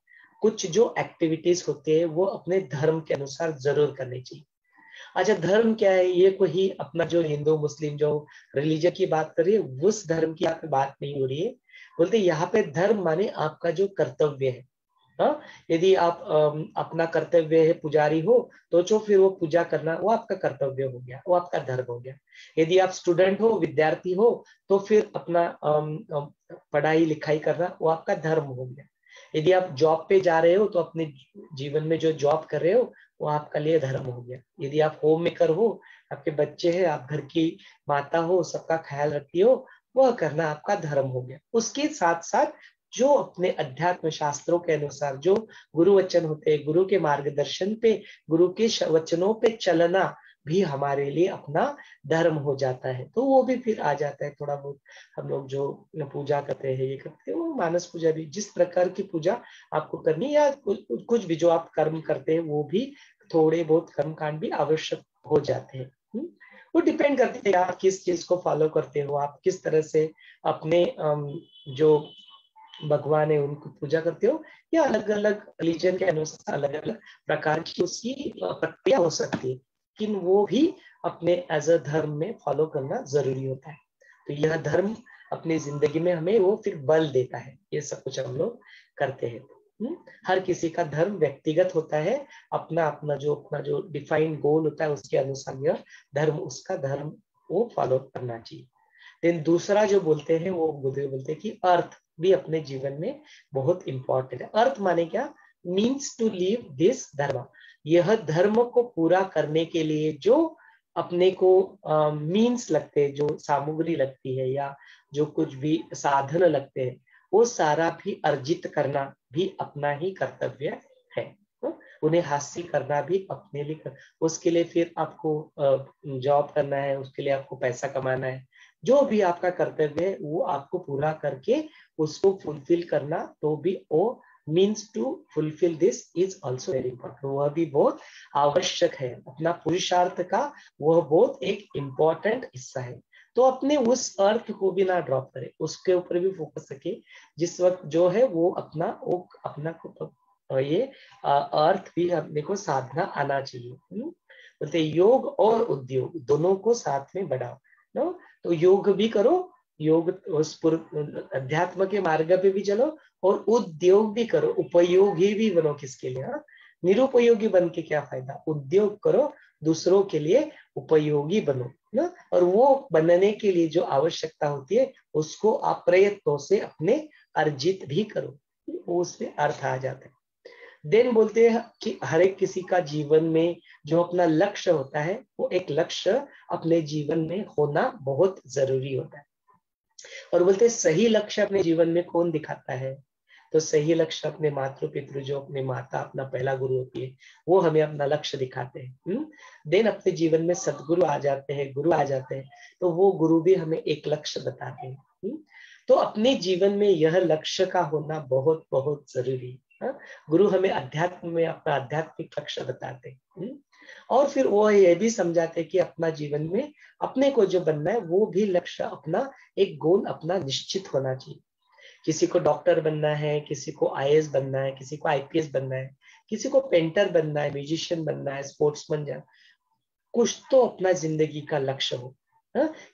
कुछ जो एक्टिविटीज होते हैं वो अपने धर्म के अनुसार जरूर करनी चाहिए। अच्छा, धर्म क्या है? ये कोई अपना जो हिंदू मुस्लिम जो रिलीजन की बात कर रही है उस धर्म की यहाँ पे बात नहीं हो रही है। बोलते यहाँ पे धर्म माने आपका जो कर्तव्य है। हाँ, यदि आप अपना कर्तव्य है पुजारी हो तो जो फिर वो पूजा करना वो आपका कर्तव्य हो गया, वो आपका धर्म हो गया। यदि आप स्टूडेंट हो, विद्यार्थी हो, तो फिर अपना पढ़ाई लिखाई करना वो आपका धर्म हो गया। यदि आप जॉब पे जा रहे हो तो अपने जीवन में जो जॉब कर रहे हो वो आपका लिए धर्म हो गया। यदि आप होम मेकर हो, आपके बच्चे हैं, आप घर की माता हो, सबका ख्याल रखती हो, वह करना आपका धर्म हो गया। उसके साथ साथ जो अपने अध्यात्म शास्त्रों के अनुसार जो गुरु वचन होते हैं, गुरु के मार्गदर्शन पे, गुरु के वचनों पे चलना भी हमारे लिए अपना धर्म हो जाता है। तो वो भी फिर आ जाता है थोड़ा बहुत। हम लोग जो पूजा करते हैं, ये करते हैं, वो मानस पूजा भी, जिस प्रकार की पूजा आपको करनी या कुछ भी जो आप कर्म करते हैं वो भी थोड़े बहुत कर्म कांड भी आवश्यक हो जाते हैं। वो डिपेंड करते हैं आप किस चीज को फॉलो करते हो, आप किस तरह से अपने जो भगवान है उनको पूजा करते हो, या अलग अलग रिलीजन के अनुसार अलग अलग प्रकार की उसकी प्रक्रिया हो सकती है, लेकिन वो भी अपने एज अ धर्म में फॉलो करना जरूरी होता है। तो यह धर्म अपनी जिंदगी में हमें वो फिर बल देता है, ये सब कुछ हम लोग करते हैं। हर किसी का धर्म व्यक्तिगत होता है, अपना अपना जो डिफाइंड गोल होता है उसके अनुसार यह धर्म, उसका धर्म वो फॉलो करना चाहिए। देन दूसरा जो बोलते हैं वो बोलते हैं कि अर्थ भी अपने जीवन में बहुत इंपॉर्टेंट है। अर्थ माने क्या? मीन्स टू लीव दिस धर्म। यह धर्म को पूरा करने के लिए जो अपने को मीन्स लगते हैं, जो सामग्री लगती है या जो कुछ भी साधन लगते हैं, वो सारा भी अर्जित करना भी अपना ही कर्तव्य है। उन्हें हासिल करना भी अपने लिए उसके लिए फिर आपको जॉब करना है, उसके लिए आपको पैसा कमाना है, जो भी आपका कर्तव्य है वो आपको पूरा करके उसको फुलफिल करना, तो भी वो means to fulfil this is also very important. वह भी बहुत आवश्यक है, अपना पुरुषार्थ का वह बहुत एक इम्पोर्टेंट हिस्सा है। तो अपने उस अर्थ को भी ना ड्रॉप करें, उसके ऊपर भी फोकस रखें। जिस वक्त जो है वो अपना ये अर्थ भी अपने को साधना आना चाहिए। बोलते योग और उद्योग दोनों को साथ में बढ़ाओ। नो, तो योग भी करो, योग उस अध्यात्म के मार्ग पे भी चलो, और उद्योग भी करो, उपयोगी भी बनो किसके लिए। निरुपयोगी बन के क्या फायदा? उद्योग करो, दूसरों के लिए उपयोगी बनो ना। और वो बनने के लिए जो आवश्यकता होती है उसको आप प्रयत्नों से अपने अर्जित भी करो, वो उसमें अर्थ आ जाता है। देन बोलते हैं कि हर एक किसी का जीवन में जो अपना लक्ष्य होता है वो एक लक्ष्य अपने जीवन में होना बहुत जरूरी होता है। और बोलते हैं सही लक्ष्य अपने जीवन में कौन दिखाता है? तो सही लक्ष्य अपने मातृ पितृ, जो अपने माता अपना पहला गुरु होती है, वो हमें अपना लक्ष्य दिखाते हैं। देन अपने जीवन में सदगुरु आ जाते हैं, गुरु आ जाते हैं, तो वो गुरु भी हमें एक लक्ष्य बताते हैं। तो अपने जीवन में यह लक्ष्य का होना बहुत बहुत जरूरी है। गुरु हमें अध्यात्म में अपना आध्यात्मिक लक्ष्य बताते हैं, और फिर वो ये भी समझाते कि अपना जीवन में अपने को जो बनना है वो भी लक्ष्य अपना, एक गोल अपना निश्चित होना चाहिए। किसी को डॉक्टर बनना है, किसी को आईएएस बनना है, किसी को आईपीएस बनना है, किसी को पेंटर बनना है, म्यूजिशियन बनना है, स्पोर्ट्समैन बनना है। कुछ तो अपना जिंदगी का लक्ष्य हो,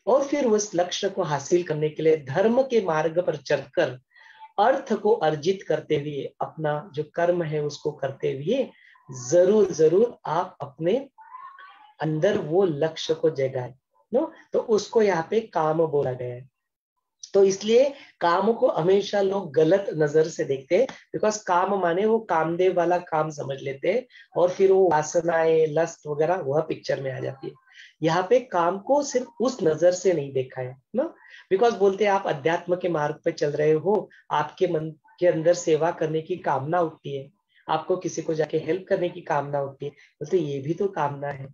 और फिर उस लक्ष्य को हासिल करने के लिए धर्म के मार्ग पर चलकर अर्थ को अर्जित करते हुए, अपना जो कर्म है उसको करते हुए जरूर जरूर आप अपने अंदर वो लक्ष्य को जगाए। नो, तो उसको यहाँ पे काम बोला गया है। तो इसलिए काम को हमेशा लोग गलत नजर से देखते हैं, बिकॉज काम माने वो कामदेव वाला काम समझ लेते हैं, और फिर वो वासनाएं, लस्ट वगैरह वह पिक्चर में आ जाती है। यहाँ पे काम को सिर्फ उस नजर से नहीं देखा है ना, बिकॉज बोलते हैं आप अध्यात्म के मार्ग पे चल रहे हो, आपके मन के अंदर सेवा करने की कामना उठती है, आपको किसी को जाके हेल्प करने की कामना होती है, बोलते ये भी तो कामना है।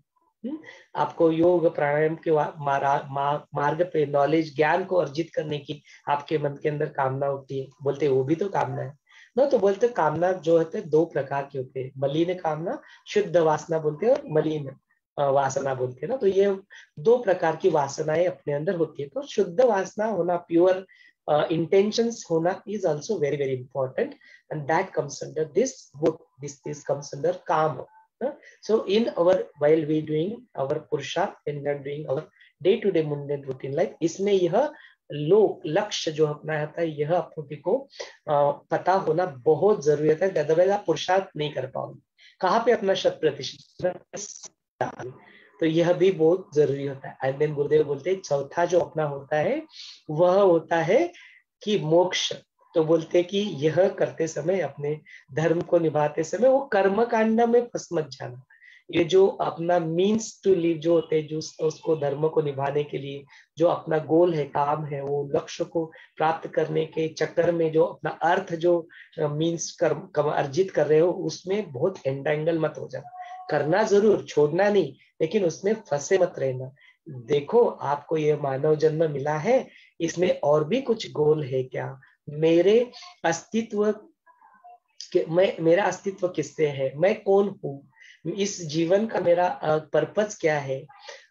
आपको योग प्राणायाम के मार्ग पे नॉलेज ज्ञान को अर्जित करने की आपके मन के अंदर कामना होती है, बोलते वो भी तो कामना है ना। तो बोलते कामना जो होते हैं दो प्रकार की होते हैं, मलिन कामना, शुद्ध वासना बोलते हैं, और मलिन वासना बोलते हैं ना। तो ये दो प्रकार की वासनाएं अपने अंदर होती है। तो शुद्ध वासना होना, प्योर intentions होना is also very very important, and that comes under this book. This comes under काम. So in our while we doing our पुरुषार्थ and then doing our day to day mundane routine life, इसमें यह लक्ष्य जो अपना होता है यह अपने को पता होना बहुत जरूरत है। अदरवाइज आप पुरुषार्थ नहीं कर पाओगे। कहाँ पे अपना 100%, तो यह भी बहुत जरूरी होता है। एंड देन गुरुदेव बोलते हैं चौथा जो अपना होता है वह होता है कि मोक्ष। तो बोलते कि यह करते समय, अपने धर्म को निभाते समय वो कर्म कांड में फंस मत जाना। ये जो अपना मीन्स टू लिव जो होते हैं, जो उसको धर्म को निभाने के लिए जो अपना गोल है, काम है, वो लक्ष्य को प्राप्त करने के चक्कर में जो अपना अर्थ जो मीन्स कर्म अर्जित कर रहे हो उसमें बहुत एंटेंगल मत हो जाना। करना जरूर, छोड़ना नहीं, लेकिन उसमें फंसे मत रहना। देखो आपको ये मानव जन्म मिला है, इसमें और भी कुछ गोल है क्या? मेरे अस्तित्व मेरा अस्तित्व किससे है, मैं कौन हूँ, इस जीवन का मेरा पर्पस क्या है।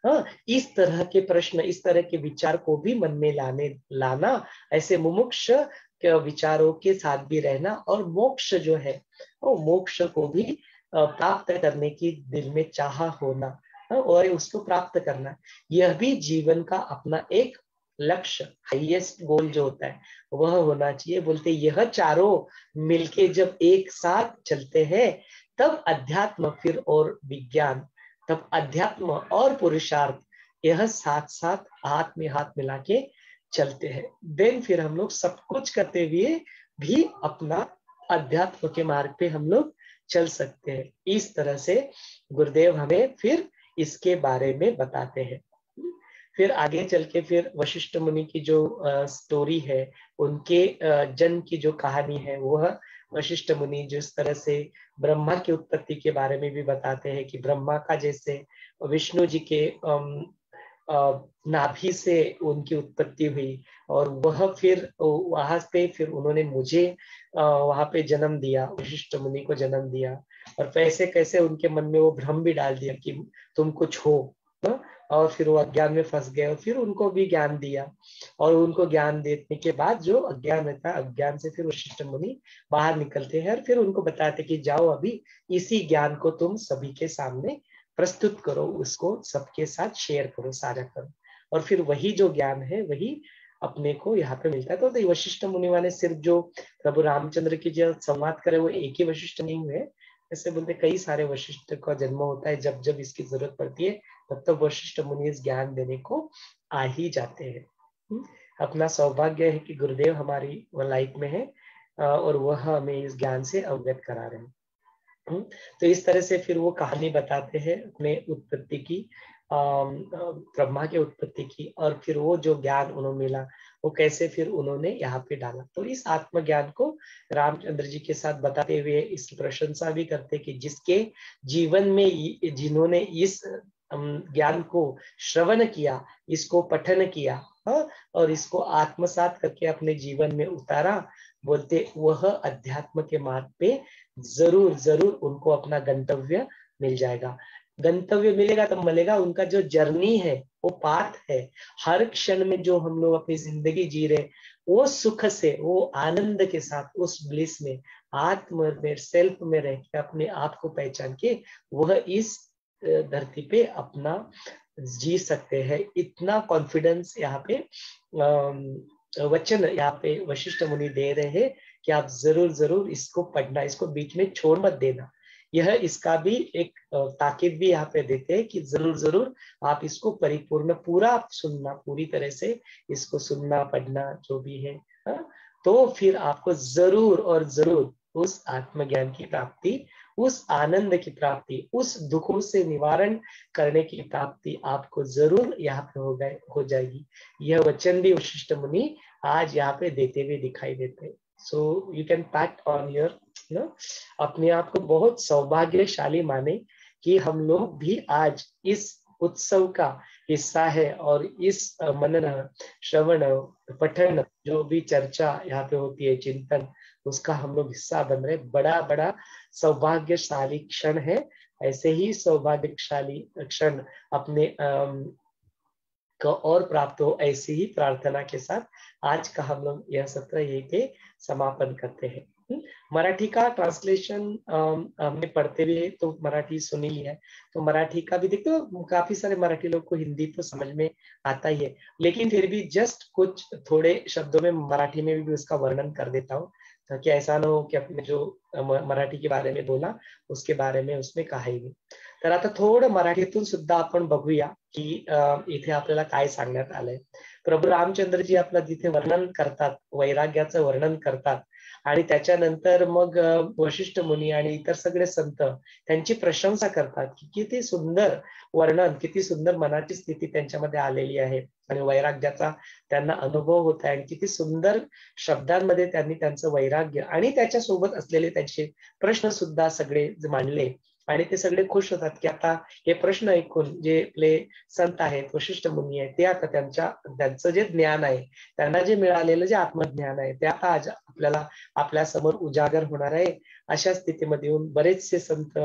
हाँ, इस तरह के प्रश्न, इस तरह के विचार को भी मन में लाना, ऐसे मुमुक्ष के विचारों के साथ भी रहना, और मोक्ष जो है वो मोक्ष को भी प्राप्त करने की दिल में चाह होना, और उसको प्राप्त करना, यह भी जीवन का अपना एक लक्ष्य, हाईएस्ट गोल जो होता है वह होना चाहिए। बोलते यह चारों मिलके जब एक साथ चलते हैं तब अध्यात्म फिर और विज्ञान, तब अध्यात्म और पुरुषार्थ यह साथ साथ हाथ में हाथ मिला के चलते हैं। देन फिर हम लोग सब कुछ करते हुए भी अपना अध्यात्म के मार्ग पे हम लोग चल सकते हैं। इस तरह से गुरुदेव हमें फिर इसके बारे में बताते हैं। फिर आगे चल के फिर वशिष्ठ मुनि की जो स्टोरी है, उनके जन्म की जो कहानी है, वह वशिष्ठ मुनि जिस तरह से ब्रह्मा की उत्पत्ति के बारे में भी बताते हैं कि ब्रह्मा का जैसे विष्णु जी के नाभि से उनकी उत्पत्ति हुई, और वह फिर वहां पे फिर उन्होंने मुझे वहां पे जन्म दिया, वशिष्ठ मुनि को जन्म दिया, और कैसे कैसे उनके मन में वो भ्रम भी डाल दिया कि तुम कुछ हो, और फिर वो अज्ञान में फंस गए, और फिर उनको भी ज्ञान दिया, और उनको ज्ञान देने के बाद जो अज्ञान रहता है, अज्ञान से फिर वशिष्ठ मुनि बाहर निकलते हैं, और फिर उनको बताते कि जाओ अभी इसी ज्ञान को तुम सभी के सामने प्रस्तुत करो, उसको सबके साथ शेयर करो, साझा करो, और फिर वही जो ज्ञान है वही अपने को यहाँ पे मिलता है। तो वशिष्ठ मुनि वाले सिर्फ जो प्रभु रामचंद्र की जो संवाद करे वो एक ही वशिष्ठ नहीं हुए, ऐसे बोलते कई सारे वशिष्ठ का जन्म होता है। जब जब इसकी जरूरत पड़ती है तब तक वशिष्ठ मुनि इस ज्ञान देने को आ ही जाते हैं। अपना सौभाग्य है कि गुरुदेव हमारी लाइफ में है, और वह हमें इस ज्ञान से अवगत करा रहे हैं। तो इस तरह से फिर वो कहानी बताते हैं अपने उत्पत्ति की, ब्रह्मा के उत्पत्ति की, और फिर वो जो ज्ञान उन्हें मिला वो कैसे फिर उन्होंने यहाँ पे डाला। तो इस आत्मज्ञान को रामचंद्र जी के साथ बताते हुए इस प्रशंसा भी करते कि जिसके जीवन में, जिन्होंने इस ज्ञान को श्रवण किया, इसको पठन किया, और इसको आत्मसात करके अपने जीवन में उतारा, बोलते वह अध्यात्म के मार्ग पे जरूर जरूर उनको अपना गंतव्य मिल जाएगा। गंतव्य मिलेगा तब मिलेगा, उनका जो जर्नी है वो पाथ है, हर क्षण में जो हम लोग अपनी जिंदगी जी रहे वो सुख से, वो आनंद के साथ, उस ब्लिस में, आत्म में, सेल्फ में रह के अपने आप को पहचान के वह इस धरती पे अपना जी सकते हैं। इतना कॉन्फिडेंस यहाँ पे वचन यहाँ पे वशिष्ठ मुनि दे रहे हैं कि आप जरूर जरूर इसको पढ़ना, इसको बीच में छोड़ मत देना। यह इसका भी एक ताकीद भी यहाँ पे देते हैं कि जरूर जरूर आप इसको परिपूर्ण पूरा सुनना, पूरी तरह से इसको सुनना, पढ़ना जो भी है, तो फिर आपको जरूर और जरूर उस आत्मज्ञान की प्राप्ति, उस आनंद की प्राप्ति, उस दुखों से निवारण करने की प्राप्ति आपको जरूर यहाँ पे हो जाएगी। यह वचन भी वशिष्ठ मुनि आज यहाँ पे देते हुए दिखाई देते हैं। So you can PAT on your ना, अपने आप को बहुत सौभाग्यशाली माने कि हम लोग भी आज इस उत्सव का हिस्सा है और इस मनन, श्रवण, पठन, जो भी चर्चा यहाँ पे होती है, चिंतन, उसका हम लोग हिस्सा बन रहे। बड़ा बड़ा सौभाग्यशाली क्षण है। ऐसे ही सौभाग्यशाली क्षण अपने को और प्राप्त हो, ऐसी ही प्रार्थना के साथ आज का हम लोग यह सत्र यही पे समापन करते हैं। मराठी का ट्रांसलेशन हमने पढ़ते हुए तो मराठी सुनी ली है, तो मराठी का भी देखते हो, काफी सारे मराठी लोग को हिंदी तो समझ में आता ही है, लेकिन फिर भी जस्ट कुछ थोड़े शब्दों में मराठी में भी उसका वर्णन कर देता हूँ, ताकि ऐसा ना हो कि अपने जो मराठी के बारे में बोला उसके बारे में उसमें काही नाही। तर आता थोडं मराठीतून सुद्धा आपण बघूया की इथे आपल्याला काय सांगण्यात आलंय। प्रभू रामचंद्रजी आपलं जिथे वर्णन करतात, वैराग्याचं वर्णन करतात, आणि त्याच्यानंतर मग वशिष्ठ मुनी आणि इतर सगळे संत त्यांची प्रशंसा करतात की किती सुंदर वर्णन, किती सुंदर मनाची स्थिती त्यांच्यामध्ये आलेली आहे आणि वैराग्याचा त्यांना अनुभव होत आहे, आणि किती सुंदर शब्दांमध्ये त्यांनी त्यांचं वैराग्य आणि त्याच्यासोबत असलेले त्यांचे प्रश्न सुद्धा सगळे मांडले, आणि ते सगळे खुश होतात की आता हे प्रश्न ऐकून जे आपले संत आहेत, वशिष्ठ मुनी आहेत, ते आता त्यांचं जे ज्ञान आहे, त्यांना जे मिळालेलं जे आत्मज्ञान आहे, ते आता आज आपल्याला आपल्या समोर उजागर होणार आहे। अशा स्थितीमध्ये येऊन बरेचसे संत,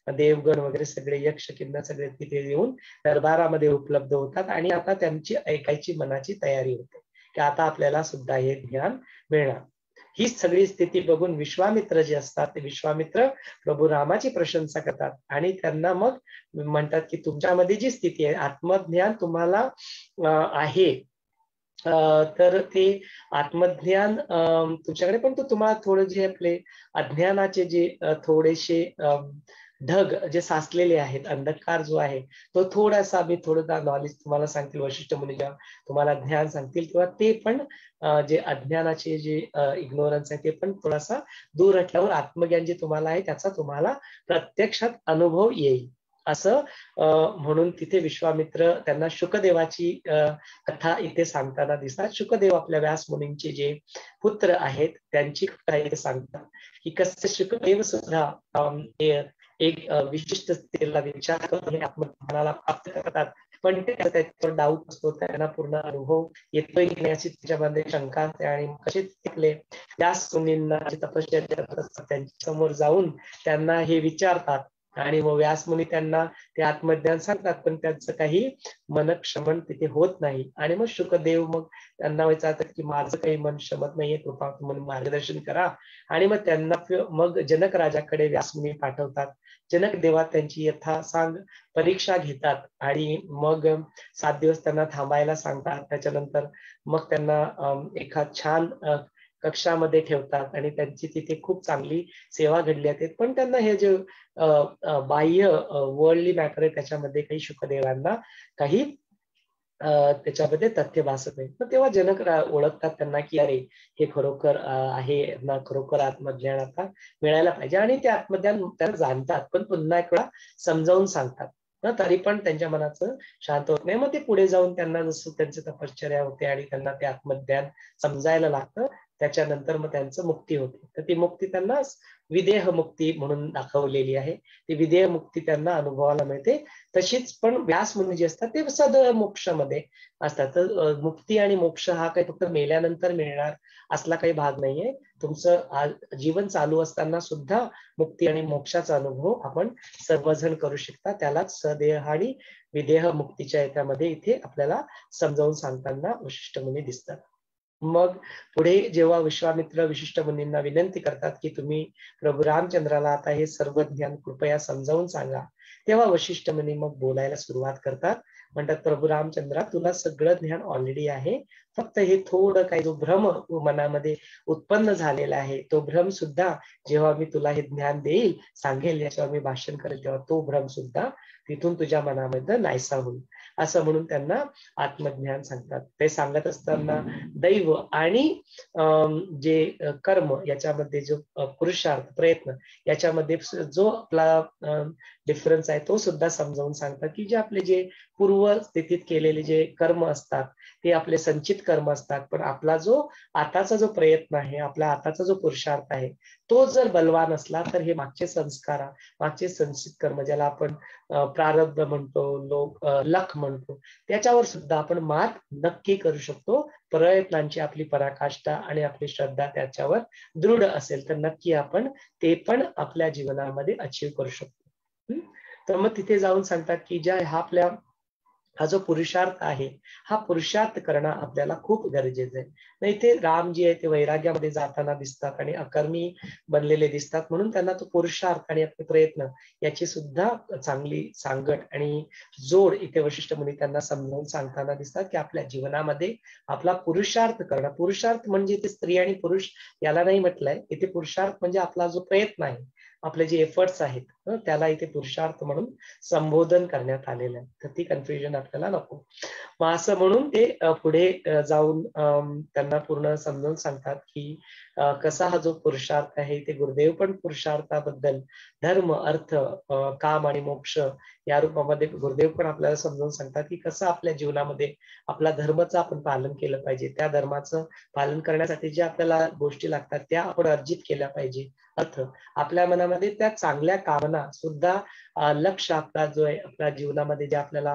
देवगण वगैरे सगळे, यक्ष किन्नर सगळे तिथे येऊन दरबारामध्ये उपलब्ध होतात, आणि आता त्यांची ऐकायची मनाची तयारी होते की आता आपल्याला सुद्धा हे ज्ञान मिळणार। ही सगळी स्थिती बघून विश्वामित्र जे असतात, ते विश्वामित्र प्रभू रामाची प्रशंसा करतात आणि त्यांना मग म्हणतात की तुमच्यामध्ये जी स्थिती आहे, आत्मज्ञान तुम्हाला आहे, तर ते आत्मज्ञान तुमच्याकडे, पण तो तुम्हाला थोडं जे आपले अज्ञानाचे जे थोडेसे ढग जे साचलेले आहेत, अंधकार जो आहे, तो थोडासा, मी थोडं नॉलेज तुम्हाला सांगतील, वशिष्ठ मुनी जेव्हा तुम्हाला ज्ञान सांगतील तेव्हा ते पण जे अज्ञानाचे जे इग्नोरन्स आहे ते पण थोडासा दूर हटल्यावर आत्मज्ञान जे तुम्हाला आहे त्याचा तुम्हाला प्रत्यक्षात अनुभव येईल, असं म्हणून तिथे विश्वामित्र त्यांना शुकदेवाची कथा इथे सांगताना दिसतात। शुकदेव आपल्या व्यास मुनींचे जे पुत्र आहेत त्यांची कथा इथे सांगतात की कसे शुकदेव सुद्धा एक विशिष्ट स्थितीला विचार करून आत्मज्ञानाला प्राप्त करतात, पण त्याच्यावर डाऊट असतो, त्यांना पूर्ण अनुभव येतोय की नाही अशी त्याच्यामध्ये शंका असते, आणि कसे टिकले व्यास मुनींना तपश्चर्या त्यांच्या समोर जाऊन त्यांना हे विचारतात, आणि मग व्यास मुनी त्यांना ते आत्मज्ञान सांगतात, पण त्यांचं काही मनक्षमन तिथे होत नाही, आणि मग शुकदेव मग त्यांना विचारतात की माझं काही मन शमत नाहीये, कृपा म्हणून मार्गदर्शन करा, आणि मग त्यांना मग जनक राजाकडे व्यास मुनी पाठवतात। जनक देवा त्यांची यथासांग परीक्षा घेतात, आणि मग 7 दिवस त्यांना थांबायला सांगतात। त्याच्यानंतर मग त्यांना एका छान कक्षामध्ये ठेवतात, आणि त्यांची तिथे खूप चांगली सेवा घडली आहे, पण त्यांना हे जे बाह्य वर्ल्डली मॅटर आहे त्याच्यामध्ये काही शुकदेवांना काही त्याच्यामध्ये तथ्य भासत नाही। तर तेव्हा जनक ओळखतात त्यांना की अरे हे खरोखर आहे ना, खरोखर आत्मज्ञान आता मिळायला पाहिजे, आणि ते आत्मज्ञान त्यांना जाणतात, पण पुन्हा एक वेळा समजावून सांगतात ना, तरी पण त्यांच्या मनाचं शांत होत नाही। मग ते पुढे जाऊन त्यांना जसं त्यांची तपश्चर्या होते आणि त्यांना ते आत्मज्ञान समजायला लागतं, त्याच्यानंतर मग त्यांचं मुक्ती होते। तर ती मुक्ती त्यांना विदेह मुक्ती म्हणून दाखवलेली आहे, ती विदेह मुक्ती त्यांना अनुभवायला मिळते। तशीच पण व्यास मुनी जे असतात ते सद मोक्षामध्ये असतात। तर मुक्ती आणि मोक्ष हा काही फक्त मेल्यानंतर मिळणार असला काही भाग नाहीये, तुमचं जीवन चालू असताना सुद्धा मुक्ती आणि मोक्षाचा अनुभव आपण सर्वजण करू शकता, त्यालाच सदेह आणि विदेह मुक्तीच्या याच्यामध्ये इथे आपल्याला समजावून सांगताना वशिष्ठ मुनी दिसतात। मग पुढे जेव्हा विश्वामित्र विशिष्ट मुनींना विनंती करतात की तुम्ही प्रभू रामचंद्राला आता हे सर्व ज्ञान कृपया समजावून सांगा, तेव्हा वशिष्ठ मुनी मग बोलायला सुरुवात करतात। म्हणतात प्रभू रामचंद्रा, तुला सगळं ज्ञान ऑलरेडी आहे, फक्त हे थोडं काही जो भ्रम मनामध्ये उत्पन्न झालेला आहे, तो भ्रम सुद्धा जेव्हा मी तुला हे ज्ञान देईल, सांगेल, याच्यावर मी भाषण करेल, तेव्हा तो भ्रम सुद्धा तिथून तुझ्या मनामध्ये नाहीसा होईल, असं म्हणून त्यांना आत्मज्ञान सांगतात। ते सांगत असताना दैव आणि जे कर्म याच्यामध्ये जो पुरुषार्थ प्रयत्न याच्यामध्ये जो आपला डिफरन्स आहे तो सुद्धा समजावून सांगतात की जे आपले जे पूर्व स्थितीत केलेले जे कर्म असतात ते आपले संचित कर्म असतात. पण आपला जो आताचा जो प्रयत्न आहे, आपला आताचा जो पुरुषार्थ आहे, तो जर बलवान असला तर हे मागचे संस्कार, मागचे संचित कर्म, ज्याला आपण प्रारब्ध म्हणतो, लख म्हणतो, त्याच्यावर सुद्धा आपण मात नक्की करू शकतो. प्रयत्नांची आपली पराकाष्ठा आणि आपली श्रद्धा त्याच्यावर दृढ असेल तर नक्की आपण ते पण आपल्या जीवनामध्ये अचीव करू शकतो. तर मग तिथे जाऊन सांगतात की ज्या हा जो पुरुषार्थ आहे, हा पुरुषार्थ करणं आपल्याला खूप गरजेचं आहे. नाही ते राम जे आहे ते वैराग्यामध्ये जाताना दिसतात आणि अकर्मी बनलेले दिसतात, म्हणून त्यांना तो पुरुषार्थ आणि आपले प्रयत्न याची सुद्धा चांगली सांगड आणि जोड इथे वशिष्ठ मुनी त्यांना समजावून सांगताना दिसतात की आपल्या जीवनामध्ये आपला पुरुषार्थ करणं. पुरुषार्थ म्हणजे इथे स्त्री आणि पुरुष याला नाही म्हटलंय, इथे पुरुषार्थ म्हणजे आपला जो प्रयत्न आहे, आपले जे एफर्ट्स आहेत, त्याला इथे पुरुषार्थ म्हणून संबोधन करण्यात आलेलं आहे. तर ती कन्फ्युजन आपल्याला नको. मग असं म्हणून ते पुढे जाऊन त्यांना पूर्ण समजावून सांगतात की कसा हा जो पुरुषार्थ आहे, ते गुरुदेव पण पुरुषार्थाबद्दल धर्म, अर्थ, काम आणि मोक्ष या रूपामध्ये गुरुदेव पण आपल्याला समजावून सांगतात की कसं आपल्या जीवनामध्ये आपला धर्माचं आपण पालन केलं पाहिजे. त्या धर्माचं पालन करण्यासाठी ज्या आपल्याला गोष्टी लागतात त्या आपण अर्जित केल्या पाहिजे. अर्थ आपल्या मनामध्ये त्या चांगल्या कामना सुद्धा, लक्ष आपला जो आहे आपल्या जीवनामध्ये जे आपल्याला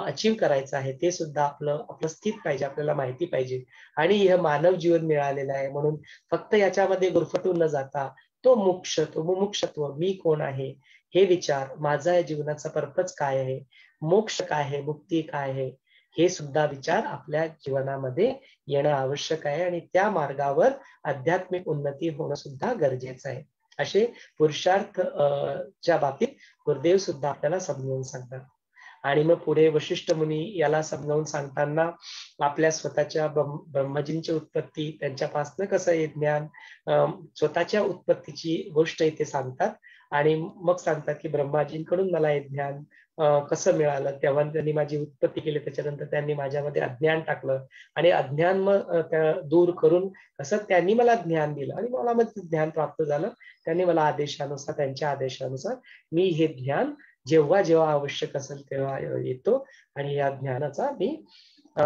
अचीव करायचं आहे ते सुद्धा आपलं स्थित पाहिजे, आपल्याला माहिती पाहिजे. आणि हे मानव जीवन मिळालेलं आहे म्हणून फक्त याच्यामध्ये गुरफटून न जाता तो मोक्ष, तो मुमुक्षत्व, मी कोण आहे हे विचार, माझा या जीवनाचा पर्पज काय आहे, मोक्ष काय आहे, मुक्ती काय आहे, हे सुद्धा विचार आपल्या जीवनामध्ये येणं आवश्यक आहे. आणि त्या मार्गावर आध्यात्मिक उन्नती होणं सुद्धा गरजेचं आहे. असे पुरुषार्थ च्या बाबतीत गुरुदेव सुद्धा आपल्याला समजावून सांगतात. आणि मग पुढे वशिष्ठ मुनी याला समजावून सांगताना आपल्या स्वतःच्या ब्रह्मजींची उत्पत्ती, त्यांच्यापासून कसं हे ज्ञान, स्वतःच्या उत्पत्तीची गोष्ट इथे सांगतात. आणि मग सांगतात की ब्रह्माजींकडून मला हे ज्ञान कसं मिळालं, तेव्हा त्यांनी माझी उत्पत्ती केली, त्याच्यानंतर त्यांनी माझ्यामध्ये अज्ञान टाकलं आणि अज्ञान मग दूर करून कसं त्यांनी मला ज्ञान दिलं आणि मला मग ज्ञान प्राप्त झालं. त्यांनी मला आदेशानुसार, त्यांच्या आदेशानुसार मी हे ज्ञान जेव्हा जेव्हा आवश्यक असेल तेव्हा येतो आणि या ज्ञानाचा मी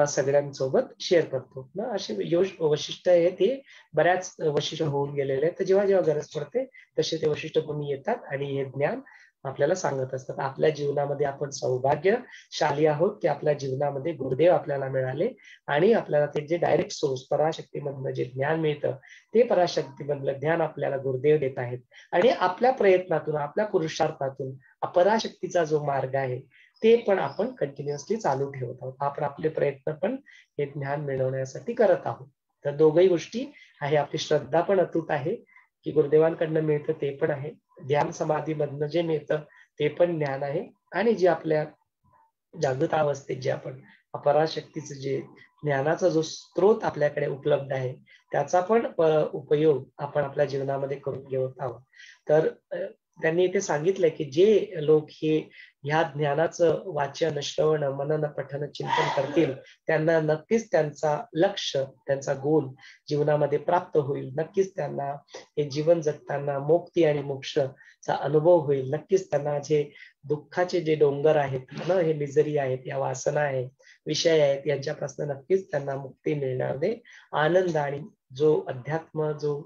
सगळ्यांसोबत शेअर करतो ना. असे वशिष्ठ आहे ते बऱ्याच वशिष्ठ होऊन गेलेले आहेत. तर जेव्हा जेव्हा गरज पडते तसे ते वशिष्ठ मुनी येतात आणि हे ज्ञान आपल्याला सांगत असतात. आपल्या जीवनामध्ये आपण सौभाग्यशाली आहोत की आपल्या जीवनामध्ये गुरुदेव आपल्याला मिळाले आणि आपल्याला ते जे डायरेक्ट सोर्स पराशक्तीमधनं जे ज्ञान मिळतं ते पराशक्तीमधलं ज्ञान आपल्याला गुरुदेव देत आहेत. आणि आपल्या प्रयत्नातून, आपल्या पुरुषार्थातून पराशक्तीचा जो मार्ग आहे ते पण आपण कंटिन्युअसली चालू ठेवत आहोत. आपण आपले प्रयत्न पण हे ज्ञान मिळवण्यासाठी करत आहोत. तर दोघही गोष्टी आहे. आपली श्रद्धा पण अतूट आहे की गुरुदेवांकडनं मिळतं ते पण आहे, ध्यान समाधीमधनं जे मिळतं ते पण ज्ञान आहे, आणि जे आपल्या जागृत अवस्थेत जे आपण पराशक्तीचं जे ज्ञानाचा जो स्रोत आपल्याकडे उपलब्ध आहे त्याचा पण उपयोग आपण आपल्या जीवनामध्ये करून घेत आहोत. तर त्यांनी इथे सांगितलंय की जे लोक ह्या ज्ञानाचं वाचन, श्रवण, मनन, पठन, चिंतन करतील त्यांना नक्कीच त्यांचा लक्ष, त्यांचा गोल जीवनामध्ये प्राप्त होईल. नक्कीच त्यांना हे जीवन जगताना मुक्ती आणि मोक्षाचा अनुभव होईल. नक्कीच त्यांना जे दुःखाचे जे डोंगर आहेत ना, हे मिजरी आहेत, या वासना आहेत, विषय आहेत, यांच्यापासून नक्कीच त्यांना मुक्ती मिळणार आहे. आनंद आणि जो अध्यात्म, जो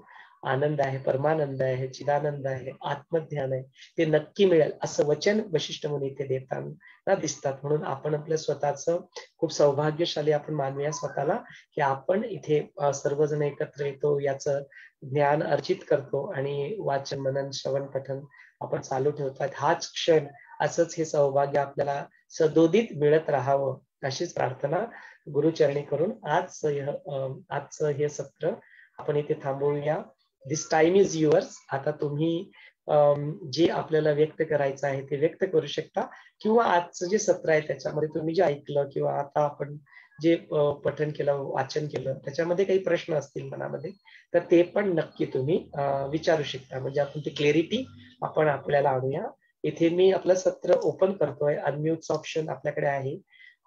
आनंद आहे, परमानंद आहे, चिदानंद आहे, आत्मध्यान आहे, ते नक्की मिळेल असं वचन वशिष्ठ मुनी इथे देताना दिसतात. म्हणून आपण आपल्या स्वतःचं खूप सौभाग्यशाली आपण मानूया स्वतःला की आपण इथे सर्वजण एकत्र येतो, याचं ज्ञान अर्जित करतो आणि वाचन, मनन, श्रवण, पठन आपण चालू ठेवतात. हाच क्षण, असंच हे सौभाग्य आपल्याला सदोदित मिळत राहावं अशीच प्रार्थना गुरुचरणी करून आजचं हे सत्र आपण इथे थांबवूया. This time is yours. आता तुम्ही जे आपल्याला व्यक्त करायचं आहे ते व्यक्त करू शकता, किंवा आजचं जे सत्र आहे त्याच्यामध्ये तुम्ही जे ऐकलं किंवा आता आपण जे पठन केलं, वाचन केलं, त्याच्यामध्ये काही प्रश्न असतील मनामध्ये तर ते पण नक्की तुम्ही विचारू शकता. म्हणजे आपण ती क्लॅरिटी आपण आपल्याला आणूया. इथे मी आपलं सत्र ओपन करतोय. अनम्यूटचं ऑप्शन आपल्याकडे आहे.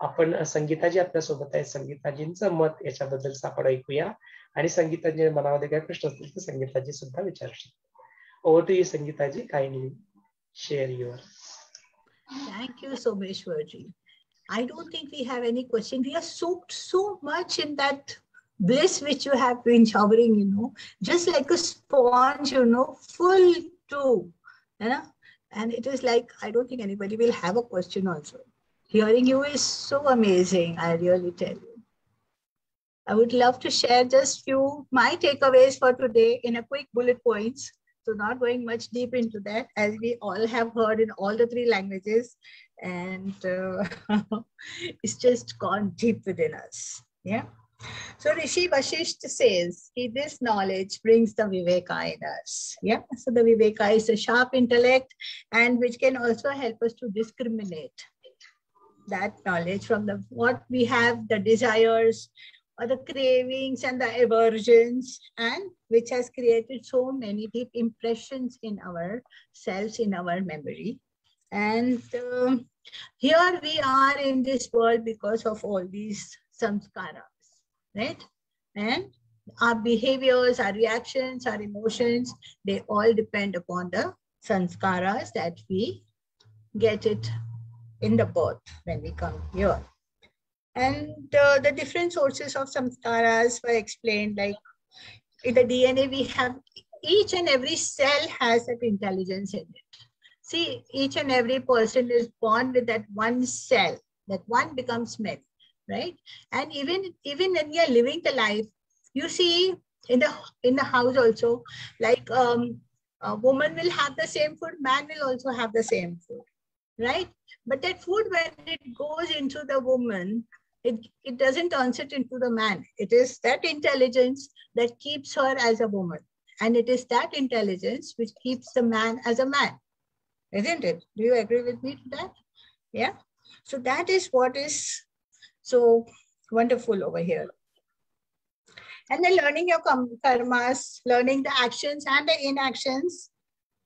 आपण संगीताजी आपल्यासोबत आहे. संगीताजींचं मत याच्याबद्दलचं आपण ऐकूया आणि संगीताजी मनामध्ये काही प्रश्न असतील तर संगीताजी सुद्धा विचारू शकतात. Over to you Sangeetaji, kindly share your. Thank you, Someshwarji. I don't think we have any question. We are soaked so much in that bliss which you have been showering, just like a sponge, full to, you know. And it is like, I don't think anybody will have a question also. Hearing you is so amazing, I really tell you. I would love to share just few my takeaways for today in a quick bullet points. So not going much deep into that, as we all have heard in all the three languages, and it's just gone deep within us. Yeah. So Rishi Vashisht says, this knowledge brings the Viveka in us. Yeah. So the Viveka is a sharp intellect and which can also help us to discriminate that knowledge from the what we have, the desires or the cravings and the aversions, and which has created so many deep impressions in ourselves, in our memory. And here we are in this world because of all these samskaras, right? And our behaviors, our reactions, our emotions, they all depend upon the sanskaras that we get it in the birth when we come here. And the different sources of samskaras were explained, like in the DNA, we have each and every cell has that intelligence in it. See, each and every person is born with that one cell, that one becomes many, right? And even when you're living the life, you see in the house also, like a woman will have the same food, man will also have the same food, right? But that food, when it goes into the woman, it doesn't turn it into the man. It is that intelligence that keeps her as a woman. And it is that intelligence which keeps the man as a man. Isn't it? Do you agree with me to that? Yeah. So that is what is so wonderful over here. And then learning your karmas, learning the actions and the inactions,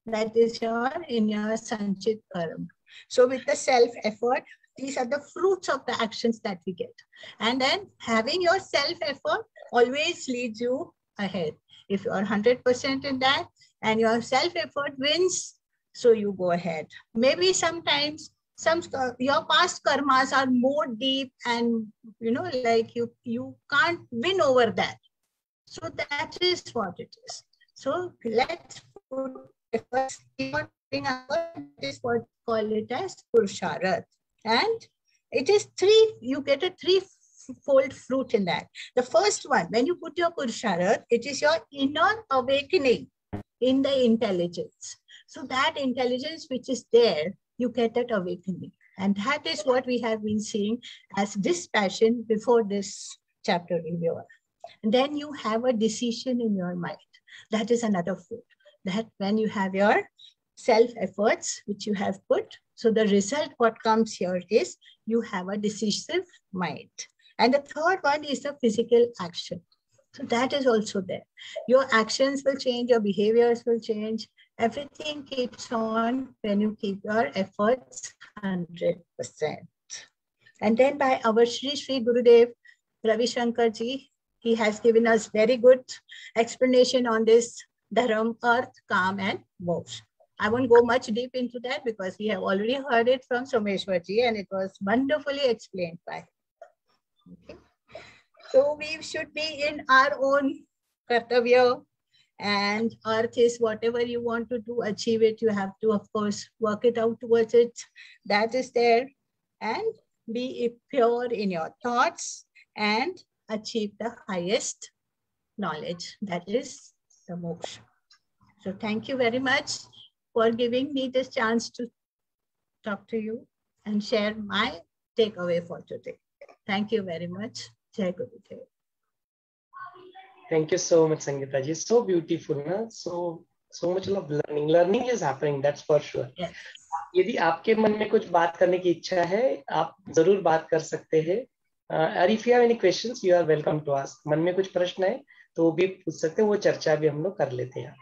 that is in your Sanchit Karma. So with the self-effort, these are the fruits of the actions that we get. And then having your self-effort always leads you ahead. If you are 100% in that and your self-effort wins, so you go ahead. Maybe sometimes your past karmas are more deep and, like you can't win over that. So that is what it is. So let's put efforts, keep on putting effort. That is what we call it as Purusharat. And it is you get a threefold fruit in that. The first one, when you put your Purusharat, it is your inner awakening in the intelligence. So that intelligence which is there, you get that awakening. And that is what we have been seeing as dispassion before this chapter review. And then you have a decision in your mind. That is another fruit. That when you have your self-efforts, which you have put, so the result, what comes here is you have a decisive mind. And the third one is the physical action. So that is also there. Your actions will change, your behaviors will change. Everything keeps on when you keep your efforts 100%. And then by our Sri Gurudev Ravi Shankar ji, he has given us very good explanation on this Dharam, Earth, Calm and Moksha. I won't go much deep into that because we have already heard it from Someshwar ji and it was wonderfully explained by him. Okay. So we should be in our own kartavya, and earth is whatever you want to do, achieve it. You have to, of course, work it out towards it. That is there. And be pure in your thoughts and achieve the highest knowledge. That is the moksha. So thank you very much for giving me this chance to talk to you and share my takeaway for today. Thank you very much. Jai Gurudev. Thank you so much, Sangeeta ji. So beautiful, na? So much of learning. Learning is happening, that's for sure. Yes. यदि आपके मन में कुछ बात करने की इच्छा है, आप जरूर बात कर सकते हैं. और if you have any questions, you are welcome to ask. मन में कुछ प्रश्न है तो वो भी पूछ सकते हैं, वो चर्चा भी हम लोग कर लेते हैं.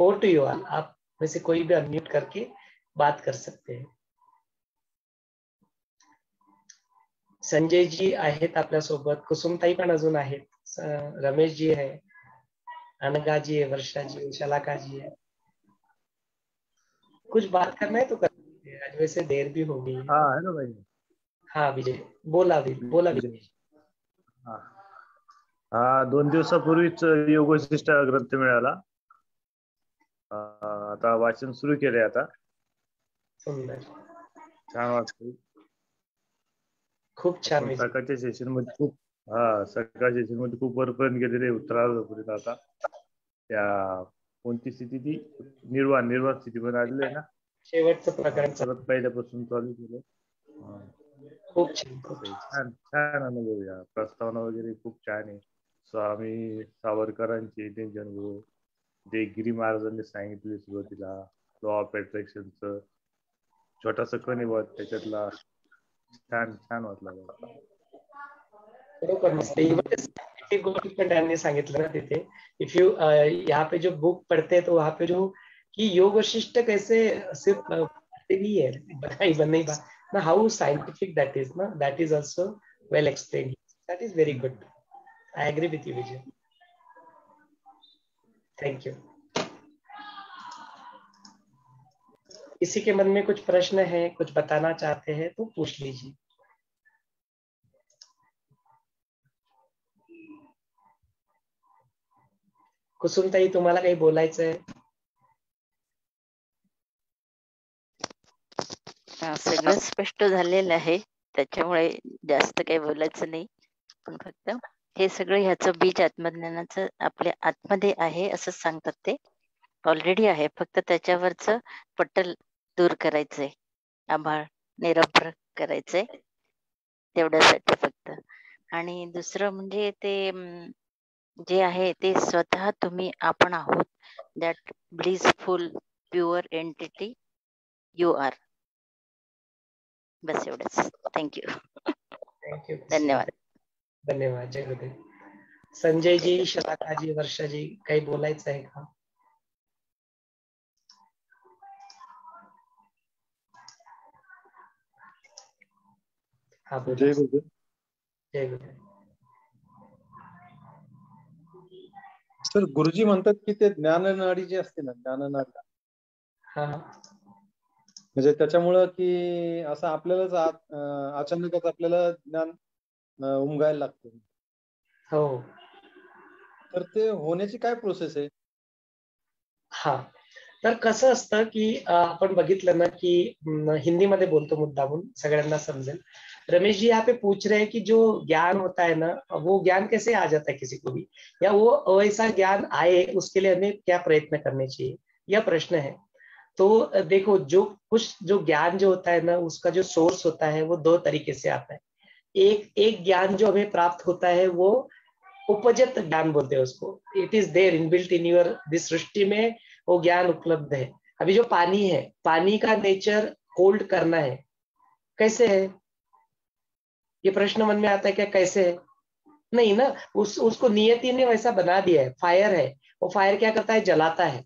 Over to you all. आप में से कोई भी अनम्यूट करके बात कर सकते हैं. संजय जी आहेत आपल्या सोबत, कुसुमताई पण अजून आहेत, रमेश जी है, अनगा जी है, वर्षा जी है, शलाका जी है. कुछ बात करना है तो कर सकते हैं. आज वैसे देर भी हो गई है. हाँ हेलो भाई. हाँ विजय, बोला बोला विजय. हा 2 दिवसापूर्वीच योग वशिष्ठ ग्रंथ मिळाला. आता वाचन सुरू केले. आता सुंदर, छान वाटतं. खूप छान. सकाळच्या सेशन मध्ये खूप सकाळच्या सेशन मध्ये खूप वरपर्यंत गेलेले, उत्तरापर्यंत. आता त्या कोणती स्थिती ती निर्वाण स्थितीमध्ये आलेली आहे ना, शेवटचं प्रकरण परत पहिल्यापासून चालू केलं. खूप छान. छान अनुभव. या प्रस्तावना वगैरे खूप छान आहे. स्वामी सावरकरांची त्यांचे अनुभव, जे गिरी महाराजांनी सांगितले सुरुवातीला, लॉ ऑफ अट्रॅक्शनचं छोटासा कण आहे त्याच्यातला, छान वाटला. बरोबर मस्त. गोष्ट पण त्यांनी सांगितलं ना तिथे, इफ यू यहाँ पे जो बुक पढ़ते हैं तो वहाँ पे जो कि योग वशिष्ठ कैसे सिर्फ नहीं है नहीं ना, हाउ साइंटिफिक दैट इज ना, that is also well explained. That is very good. I agree with you Vijay. Thank you. किसी के मन में कुछ प्रश्न है, कुछ बताना चाहते हैं तो पूछ लीजिए. कुसुमताई, तुम्हाला काही बोलायचं आहे? सगळं स्पष्ट झालेलं आहे, त्याच्यामुळे जास्त काही बोलायचं नाही. पण फक्त हे सगळं ह्याचं बीज आत्मज्ञानाचं आपल्या आतमध्ये आहे असं सांगतात. ते ऑलरेडी आहे, फक्त त्याच्यावरचं पटल दूर करायचंय, आभाळ निरभ्र करायचंय, तेवढ्यासाठी फक्त. आणि दुसरं म्हणजे ते जे आहे ते स्वतः तुम्ही आपण आहोत. That blissful pure entity you are. बस एवढंच. थँक्यू. धन्यवाद. धन्यवाद. जय गुरुदेव. संजय जी, शलाका जी, वर्षा जी, काही बोलायचं आहे का? हा बोला. जय गुरुदेव. जय गुरुदेव. सर, गुरुजी म्हणतात की ते ज्ञाननाडी जी असते ना, ज्ञाननाडी, म्हणजे त्याच्यामुळं की असं आपल्यालाच अचानकच आपल्याला ज्ञान उमगायला लागतं. हो. तर ते होण्याची काय प्रोसेस आहे? तर कसं असतं की आपण बघितलं ना की हिंदीमध्ये बोलतो मुद्दामून, सगळ्यांना समजेल. रमेश जी यहाँ पे पूछ रहे हैं कि जो ज्ञान होता है ना, वो ज्ञान कैसे आ जाता है किसी को भी, या वो ऐसा ज्ञान आए उसके लिए हमें क्या प्रयत्न करने चाहिए, यह प्रश्न है. तो देखो, जो ज्ञान जो होता है ना, उसका जो सोर्स होता है वो 2 तरीके से आता है. एक ज्ञान जो हमें प्राप्त होता है वो उपजत ज्ञान बोलते हैं उसको. It is there inbuilt in your this सृष्टि में, वो ज्ञान उपलब्ध है. अभी जो पानी है, पानी का नेचर होल्ड करना है. कैसे है, ये प्रश्न मन में आता है क्या? कैसे है? नहीं ना, उसको नियति ने वैसा बना दिया है. फायर है, वो फायर क्या करता है? जलाता है,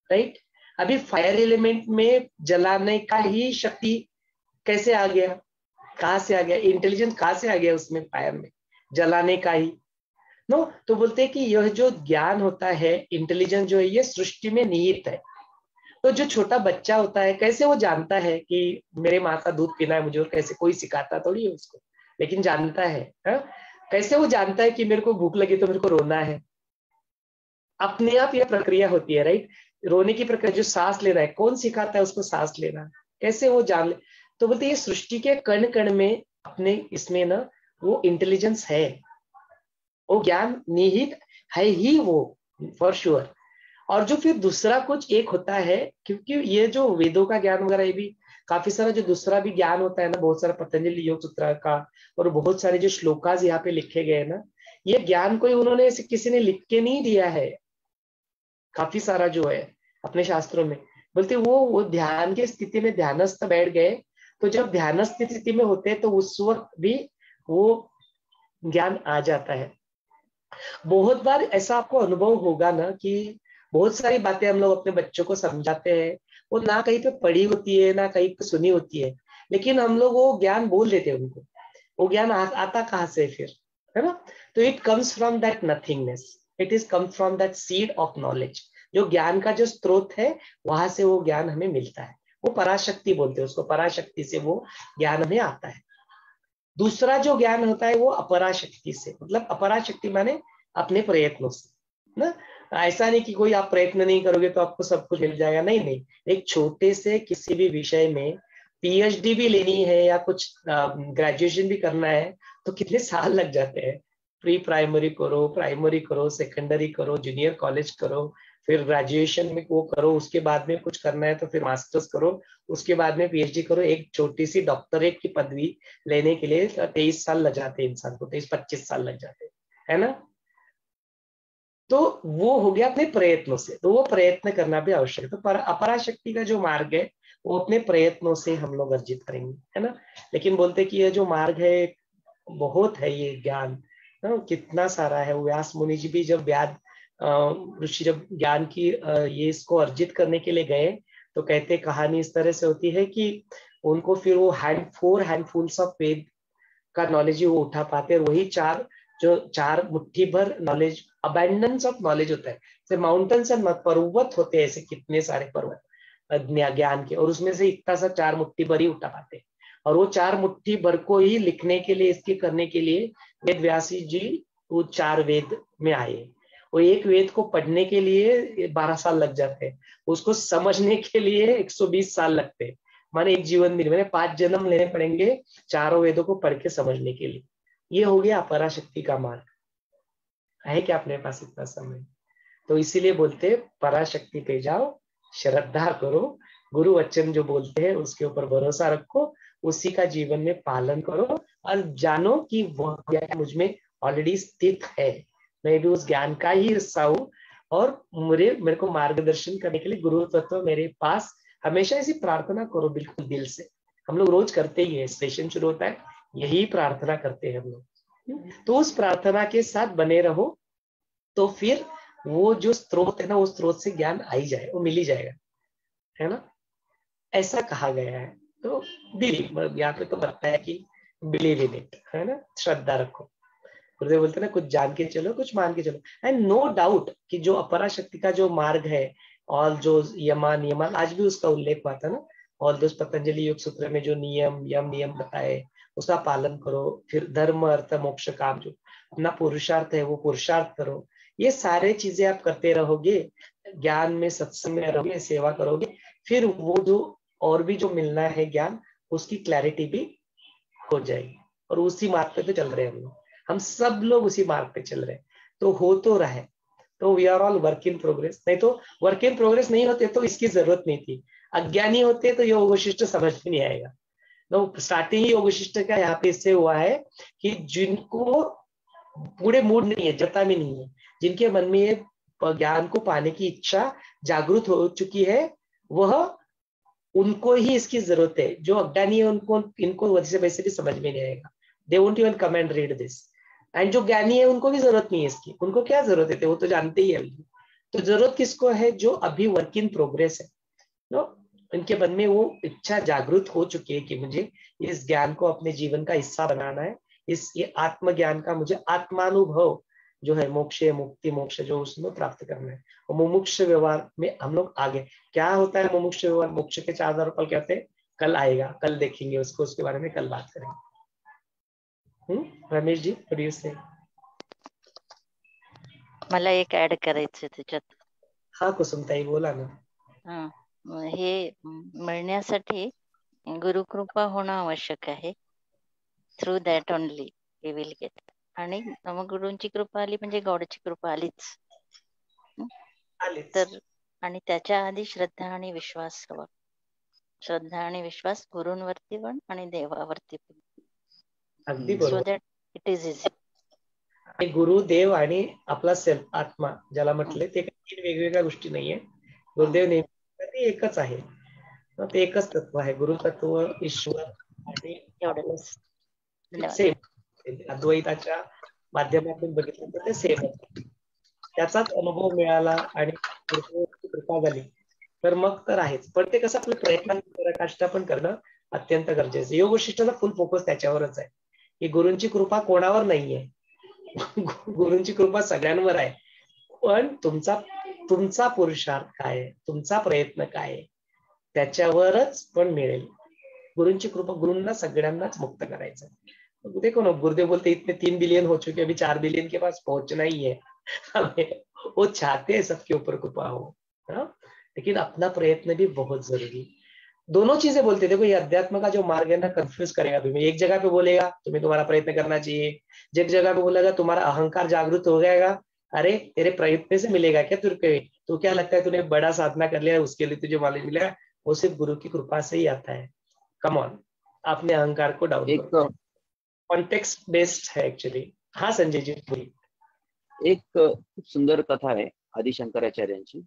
राइट. अभी फायर एलिमेंट में जलाने का ही शक्ति कैसे आ गया? कहां से आ गया? इंटेलिजेंस कहां से आ गया उसमें, फायर में जलाने का ही नो. तो बोलते हैं कि यह जो ज्ञान होता है, इंटेलिजेंस जो है, ये सृष्टि में निहित है. तो जो छोटा बच्चा होता है, कैसे वो जानता है कि मेरे माँ का दूध पीना है मुझे, और कैसे कोई सिखाता थोड़ी है उसको, लेकिन जानता है. कैसे वो जानता है कि मेरे को भूख लगी तो मेरे को रोना है? अपने आप यह प्रक्रिया होती है, राइट. रोने की प्रक्रिया, जो सांस लेना है, कौन सिखाता है उसको सांस लेना? कैसे वो जान ले? तो बोलते ये सृष्टि के कण कण में अपने इसमें ना वो इंटेलिजेंस है, वो ज्ञान निहित है ही वो, फॉर श्योर. और जो फिर दूसरा कुछ एक होता है, क्योंकि ये जो वेदों का ज्ञान वगैरह, ये भी काफी सारा जो दूसरा भी ज्ञान होता है ना, बहुत सारा पतंजलि योग सूत्र का, और बहुत सारे जो श्लोकास यहाँ पे लिखे गए ना, ये ज्ञान कोई उन्होंने किसी ने लिख के नहीं दिया है. काफी सारा जो है अपने शास्त्रों में, बोलते वो ध्यान की स्थिति में ध्यानस्थ बैठ गए, तो जब ध्यानस्थ स्थिति में होते हैं तो उस वक्त भी वो ज्ञान आ जाता है. बहुत बार ऐसा आपको अनुभव होगा ना कि बहुत सारी बातें हम लोग अपने बच्चों को समझाते हैं, वो ना कहीं पे पढ़ी होती है ना कहीं पे सुनी होती है, लेकिन हम लोग वो ज्ञान बोल देते हैं उनको. वो ज्ञान आता कहाँ से फिर, है ना? तो it comes from that nothingness, it is come from that seed of knowledge. जो ज्ञान का जो स्रोत है, वहां से वो ज्ञान हमें मिलता है. वो पराशक्ति बोलते हैं उसको, पराशक्ति से वो ज्ञान हमें आता है. दूसरा जो ज्ञान होता है वो अपराशक्ति से, मतलब अपराशक्ति माने अपने प्रयत्नों से ना। ऐसा नहीं कि कोई आप प्रयत्न नहीं करोगे तो आपको सब कुछ मिल जाएगा, नहीं नहीं। एक छोटे से किसी भी विषय में पीएचडी भी लेनी है या कुछ ग्रेजुएशन भी करना है तो कितने साल लग जाते हैं। प्री प्राइमरी करो, प्राइमरी करो, सेकेंडरी करो, जूनियर कॉलेज करो, फिर ग्रेजुएशन में वो करो, उसके बाद में कुछ करना है तो फिर मास्टर्स करो, उसके बाद में पीएचडी करो। एक छोटी सी डॉक्टरेट की पदवी लेने के लिए 23 साल लग जाते हैं इंसान को, 23-25 साल लग जाते हैं, है ना। तो वो हो गया अपने प्रयत्नों से, तो वो प्रयत्न करना भी आवश्यक है। तो अपराशक्ति का जो मार्ग है वो अपने प्रयत्नों से हम लोग अर्जित करेंगे, है ना। लेकिन बोलते कि ये जो मार्ग है बहुत है, ये ज्ञान कितना सारा है। व्यास मुनि जी भी जब ऋषि जब ज्ञान की ये इसको अर्जित करने के लिए गए तो कहते कहानी इस तरह से होती है कि उनको फिर वो हैंडफुल्स ऑफ वेद का नॉलेज ही वो उठा पाते, और वही चार मुट्ठी भर नॉलेज, अबैंडेंस ऑफ नॉलेज होता है। जैसे माउंटेन्स एंड पर्वत होते हैं, ऐसे कितने सारे पर्वत ज्ञान के, और उसमें से इतना सा 4 मुट्ठी भर ही उठा पाते। और वो 4 मुट्ठी भर को ही लिखने के लिए, इसके करने के लिए वेद व्यासी जी वो 4 वेद में आए। वो एक वेद को पढ़ने के लिए 12 साल लग जाते हैं, उसको समझने के लिए 120 साल लगते हैं। माने एक जीवन में मैंने 5 जन्म लेने पड़ेंगे चारों वेदों को पढ़ के समझने के लिए। ये हो गया पराशक्ति का मार्ग। है क्या अपने पास इतना समय? तो इसीलिए बोलते पराशक्ति पे जाओ, श्रद्धा करो, गुरु वचन जो बोलते हैं उसके ऊपर भरोसा रखो, उसी का जीवन में पालन करो, और जानो कि वह ज्ञान मुझ में ऑलरेडी स्थित है, मैं भी उस ज्ञान का ही हिस्सा हूँ, और मेरे को मार्गदर्शन करने के लिए गुरु तत्व मेरे पास। हमेशा ऐसी प्रार्थना करो बिल्कुल दिल से। हम लोग रोज करते ही है, सेशन शुरू होता है यही प्रार्थना करते हैं हम लोग। तो उस प्रार्थना के साथ बने रहो, तो फिर वो जो स्रोत है ना, वो स्रोत से ज्ञान आ ही जाए, वो मिल ही जाएगा, है ना। ऐसा कहा गया है। तो बिलीव, यहाँ पे तो बनता है कि बिलीव इन इट, है ना, श्रद्धा रखो। गुरुदेव बोलते हैं ना, कुछ जान के चलो, कुछ मान के चलो। एंड नो डाउट कि जो अपराशक्ति का जो मार्ग है, और जो नियमान आज भी उसका उल्लेख हुआ था ना, और दोस्त पतंजलि योग सूत्र में जो नियम बताए उसका पालन करो। फिर धर्म अर्थ मोक्ष काम, जो अपना पुरुषार्थ है वो पुरुषार्थ करो। ये सारे चीजें आप करते रहोगे, ज्ञान में सत्संग में रहोगे, सेवा करोगे, फिर वो जो और भी जो मिलना है ज्ञान, उसकी क्लैरिटी भी हो जाएगी। और उसी मार्ग पे तो चल रहे हैं हम सब लोग उसी मार्ग पे चल रहे हैं। तो हो तो रहा है, तो we are all work in progress. नहीं तो वर्क इन प्रोग्रेस नहीं होते तो इसकी जरूरत नहीं थी। अज्ञानी होते तो योग वशिष्ठ समझ में नहीं आएगा। तो स्टार्टिंग योग वशिष्ठ का यहाँ पे इससे हुआ है कि जिनको पूरे मूड नहीं है, जता भी नहीं है, जिनके मन में ये ज्ञान को पाने की इच्छा जागृत हो चुकी है, वह उनको ही इसकी जरूरत है। जो अज्ञानी है इनको वैसे भी समझ में नहीं आएगा। They won't even come and read this. And जो ज्ञानी है उनको भी जरूरत नहीं है इसकी, उनको क्या जरूरत है, वो तो जानते ही है। तो जरूरत किसको है? जो अभी वर्क इन प्रोग्रेस है, तो उनके मन में वो इच्छा जागृत हो चुकी है कि मुझे इस ज्ञान को अपने जीवन का हिस्सा बनाना है। ये आत्मज्ञान का मुझे आत्मानुभव जो है, मोक्ष मुक्ति मोक्ष जो उसमें प्राप्त करना है। और मुमुक्ष व्यवहार में हम लोग आगे, क्या होता है मुमुक्ष व्यवहार? मोक्ष के 4 द्वार फल कहते हैं, कल आएगा, कल देखेंगे उसको, उसके बारे में कल बात करेंगे। रमेश जी प्लीज से। मला एक ऍड करायचं त्याच्यात. हाँ कुसुमताई बोला ना. हे मिळण्यासाठी गुरुकृपा होणं आवश्यक आहे. Through that only we will get. आणि मग गुरूंची कृपा आली म्हणजे गॉडची कृपा आलीच. तर आणि त्याच्या आधी श्रद्धा आणि विश्वास हवा. श्रद्धा आणि विश्वास गुरूंवरती पण आणि देवावरती पण. अगदी बरोबर. So that it is easy. गुरुदेव आणि आपला सेल्फ आत्मा ज्याला म्हटले, ते काही वेगवेगळ्या गोष्टी नाहीये. गुरुदेव नेहमी एकच आहे, ते एकच तत्व आहे. गुरु तत्व ईश्वर आणि एवढंच. सेम. अद्वैताच्या माध्यमातून बघितलं तर ते सेम आहे. त्याचाच अनुभव मिळाला आणि कृपा झाली तर मग तर आहेच. पण ते कसं आपल्या प्रयत्नांची पराकाष्ठा पण करणं अत्यंत गरजेचं. योग वशिष्ठाचा फुल फोकस त्याच्यावरच आहे की गुरूंची कृपा कोणावर नाहीये, गुरूंची कृपा सगळ्यांवर आहे. पण तुमचा पुरुषार्थ काय आहे, तुमचा प्रयत्न काय आहे, त्याच्यावरच पण मिळेल. गुरूंची कृपा, गुरूंना सगळ्यांनाच मुक्त करायचं. देखो ना, गुरुदेव बोलते इतने 3 बिलियन हो चुके, अभी 4 बिलियन के पास पहुंचना ही है हमें। वो चाहते हैं सबके ऊपर कृपा हो, हाँ? लेकिन अपना प्रयत्न भी बहुत जरूरी। दोनों चीजें बोलते, देखो ये अध्यात्म का जो मार्ग है ना, कंफ्यूज करेगा तुम्हें। एक जगह पे बोलेगा तुम्हें तुम्हारा प्रयत्न करना चाहिए, एक जगह पे बोलेगा तुम्हारा अहंकार जागृत हो जाएगा, अरे तेरे प्रयत्न से मिलेगा क्या तुझे? तो क्या लगता है तूने बड़ा साधना कर लिया उसके लिए तुझे मालिक मिलेगा? वो सिर्फ गुरु की कृपा से ही आता है। कम ऑन, अपने अहंकार को डाउन एक करो। कॉन्टेक्स्ट बेस्ड है एक्चुअली। हाँ संजय जी बोलिए। एक खूप सुंदर कथा आहे आदिशंकराचार्यांची.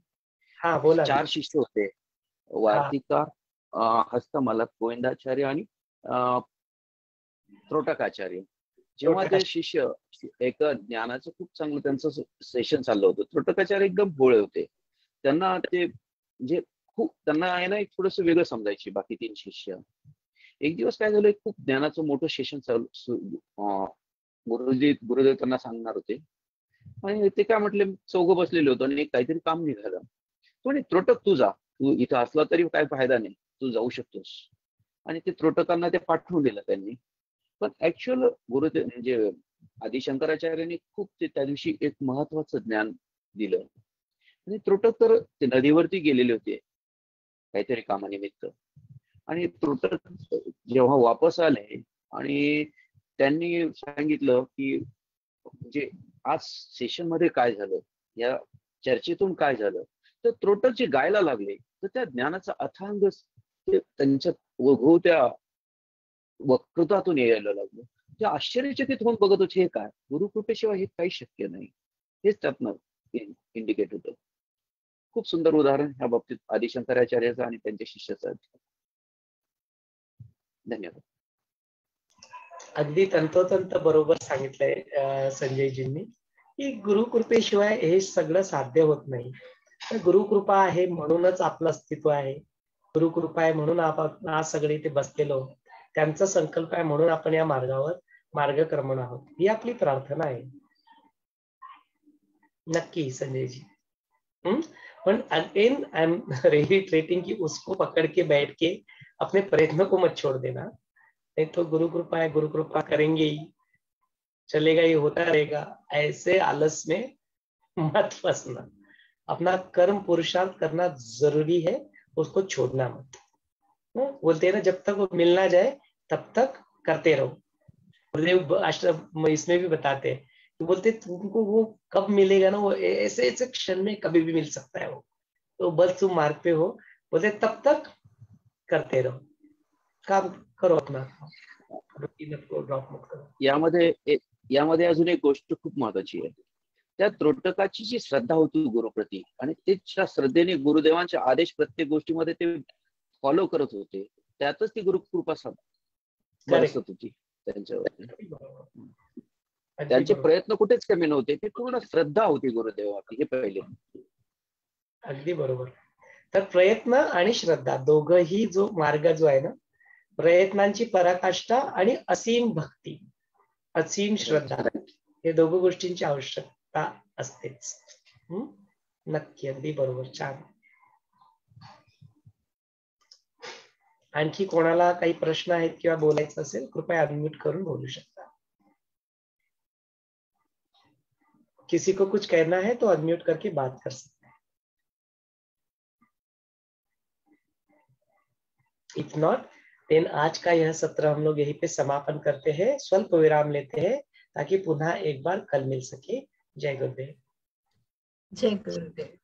हाँ बोला। 4 शिष्य होते, वार्तिका, हस्तमालक, गोविंदाचार्य आणि त्रोटकाचार्य. जेव्हा ते शिष्य एक ज्ञानाचं खूप चांगलं त्यांचं सेशन चाललं होतं. त्रोटकाचार्य एकदम भोळे होते. त्यांना ते म्हणजे खूप त्यांना आहे ना एक थोडस वेगळं समजायची बाकी 3 शिष्य. एक दिवस काय झालं, खूप ज्ञानाचं मोठं सेशन गुरुदेव त्यांना सांगणार होते आणि ते काय म्हटले, चौघं बसलेले होते आणि एक काहीतरी काम निघालं. तो म्हणे त्रोटक तू जा, तू इथं असला तरी काय फायदा नाही, तू जाऊ शकतोस. आणि ते त्रोटकांना ते पाठवून दिलं त्यांनी. पण ऍक्च्युअल गुरुदेव म्हणजे आदिशंकराचार्यांनी खूप त्या दिवशी एक महत्वाचं ज्ञान दिलं. आणि त्रोटक तर ते नदीवरती गेलेले होते काहीतरी कामानिमित्त. आणि त्रोटक जेव्हा वापस आले आणि त्यांनी सांगितलं की म्हणजे आज सेशन मध्ये काय झालं, या चर्चेतून काय झालं, तर त्रोटक जे गायला लागले तर त्या ज्ञानाचा अथांग त्यांच्या त्या वक्तृत्वातून यायला लागलं. ते आश्चर्यचकित होऊन बघत होते, हे काय, गुरुकृपेशिवाय हे काही शक्य नाही. हेच त्यातनं इंडिकेट होतं. खूप सुंदर उदाहरण ह्या बाबतीत आदिशंकराचार्याचं आणि त्यांच्या शिष्याचं. धन्यवाद. अगदी तंतोतंत बरोबर सांगितलंय संजयजींनी की गुरुकृपेशिवाय हे सगळं साध्य होत नाही. गुरुकृपा आहे म्हणूनच आपलं अस्तित्व आहे. गुरुकृपा आहे म्हणून आपण आज सगळे इथे बसलेलो. त्यांचा संकल्प आहे म्हणून आपण या मार्गावर मार्गक्रमण आहोत. ही आपली प्रार्थना आहे. नक्की संजयजी. पण अगेन आई एम रिट्रेटिंग कि उसको पकड़ के बैठ के अपने प्रयत्न को मत छोड़ देना. नहीं तो गुरु कृपा है, गुरु कृपा करेंगे ही, चलेगा ही, होता रहेगा, ऐसे आलस में मत फंसना. अपना कर्म पुरुषार्थ करना जरूरी है, उसको छोड़ना मत. बोलते हैं ना, जब तक वो मिल ना जाए तब तक करते रहो. गुरुदेव आश्रम इसमें भी बताते हैं, तो बोलते तुमको वो कब मिलेगा ना, वो ऐसे ऐसे क्षण में कभी भी मिल सकता है वो. तो बस तुम मार्ग पे हो, बोलते तब तक करते रहो, काम करो अपना, ड्रॉप मत करो. यामध्ये अजून एक गोष्ट खूप महत्वाची आहे. त्या त्रोटकाची जी श्रद्धा होती गुरुप्रती आणि त्या श्रद्धेने गुरुदेवांचे आदेश प्रत्येक गोष्टीमध्ये ते फॉलो करत होते, त्यातच ती गुरुकृपा बरसत होती त्यांच्यावरती. त्यांचे प्रयत्न कुठेच कमी नव्हते, ते पूर्ण श्रद्धा होती गुरुदेवावरती. हे पहिले. अगदी बरोबर. तर प्रयत्न आणि श्रद्धा दोघही जो मार्ग जो आहे ना, प्रयत्नांची पराकाष्ठा आणि असीम भक्ती, असीम श्रद्धा, हे दोघं गोष्टींची आवश्यकता असतेच. नक्की, अगदी बरोबर. छान. आणखी कोणाला काही प्रश्न आहेत किंवा बोलायचं असेल, कृपया अनम्यूट करून बोलू शकता. किसी को कुछ कहना है तो अनम्यूट करके बात कर सकते हैं. इफ नॉट देन आज का यह सत्र हम लोग यहीं पे समापन करते हैं, स्वल्प विराम लेते हैं ताकि पुनः एक बार कल मिल सके. जय गुरुदेव. जय गुरुदेव.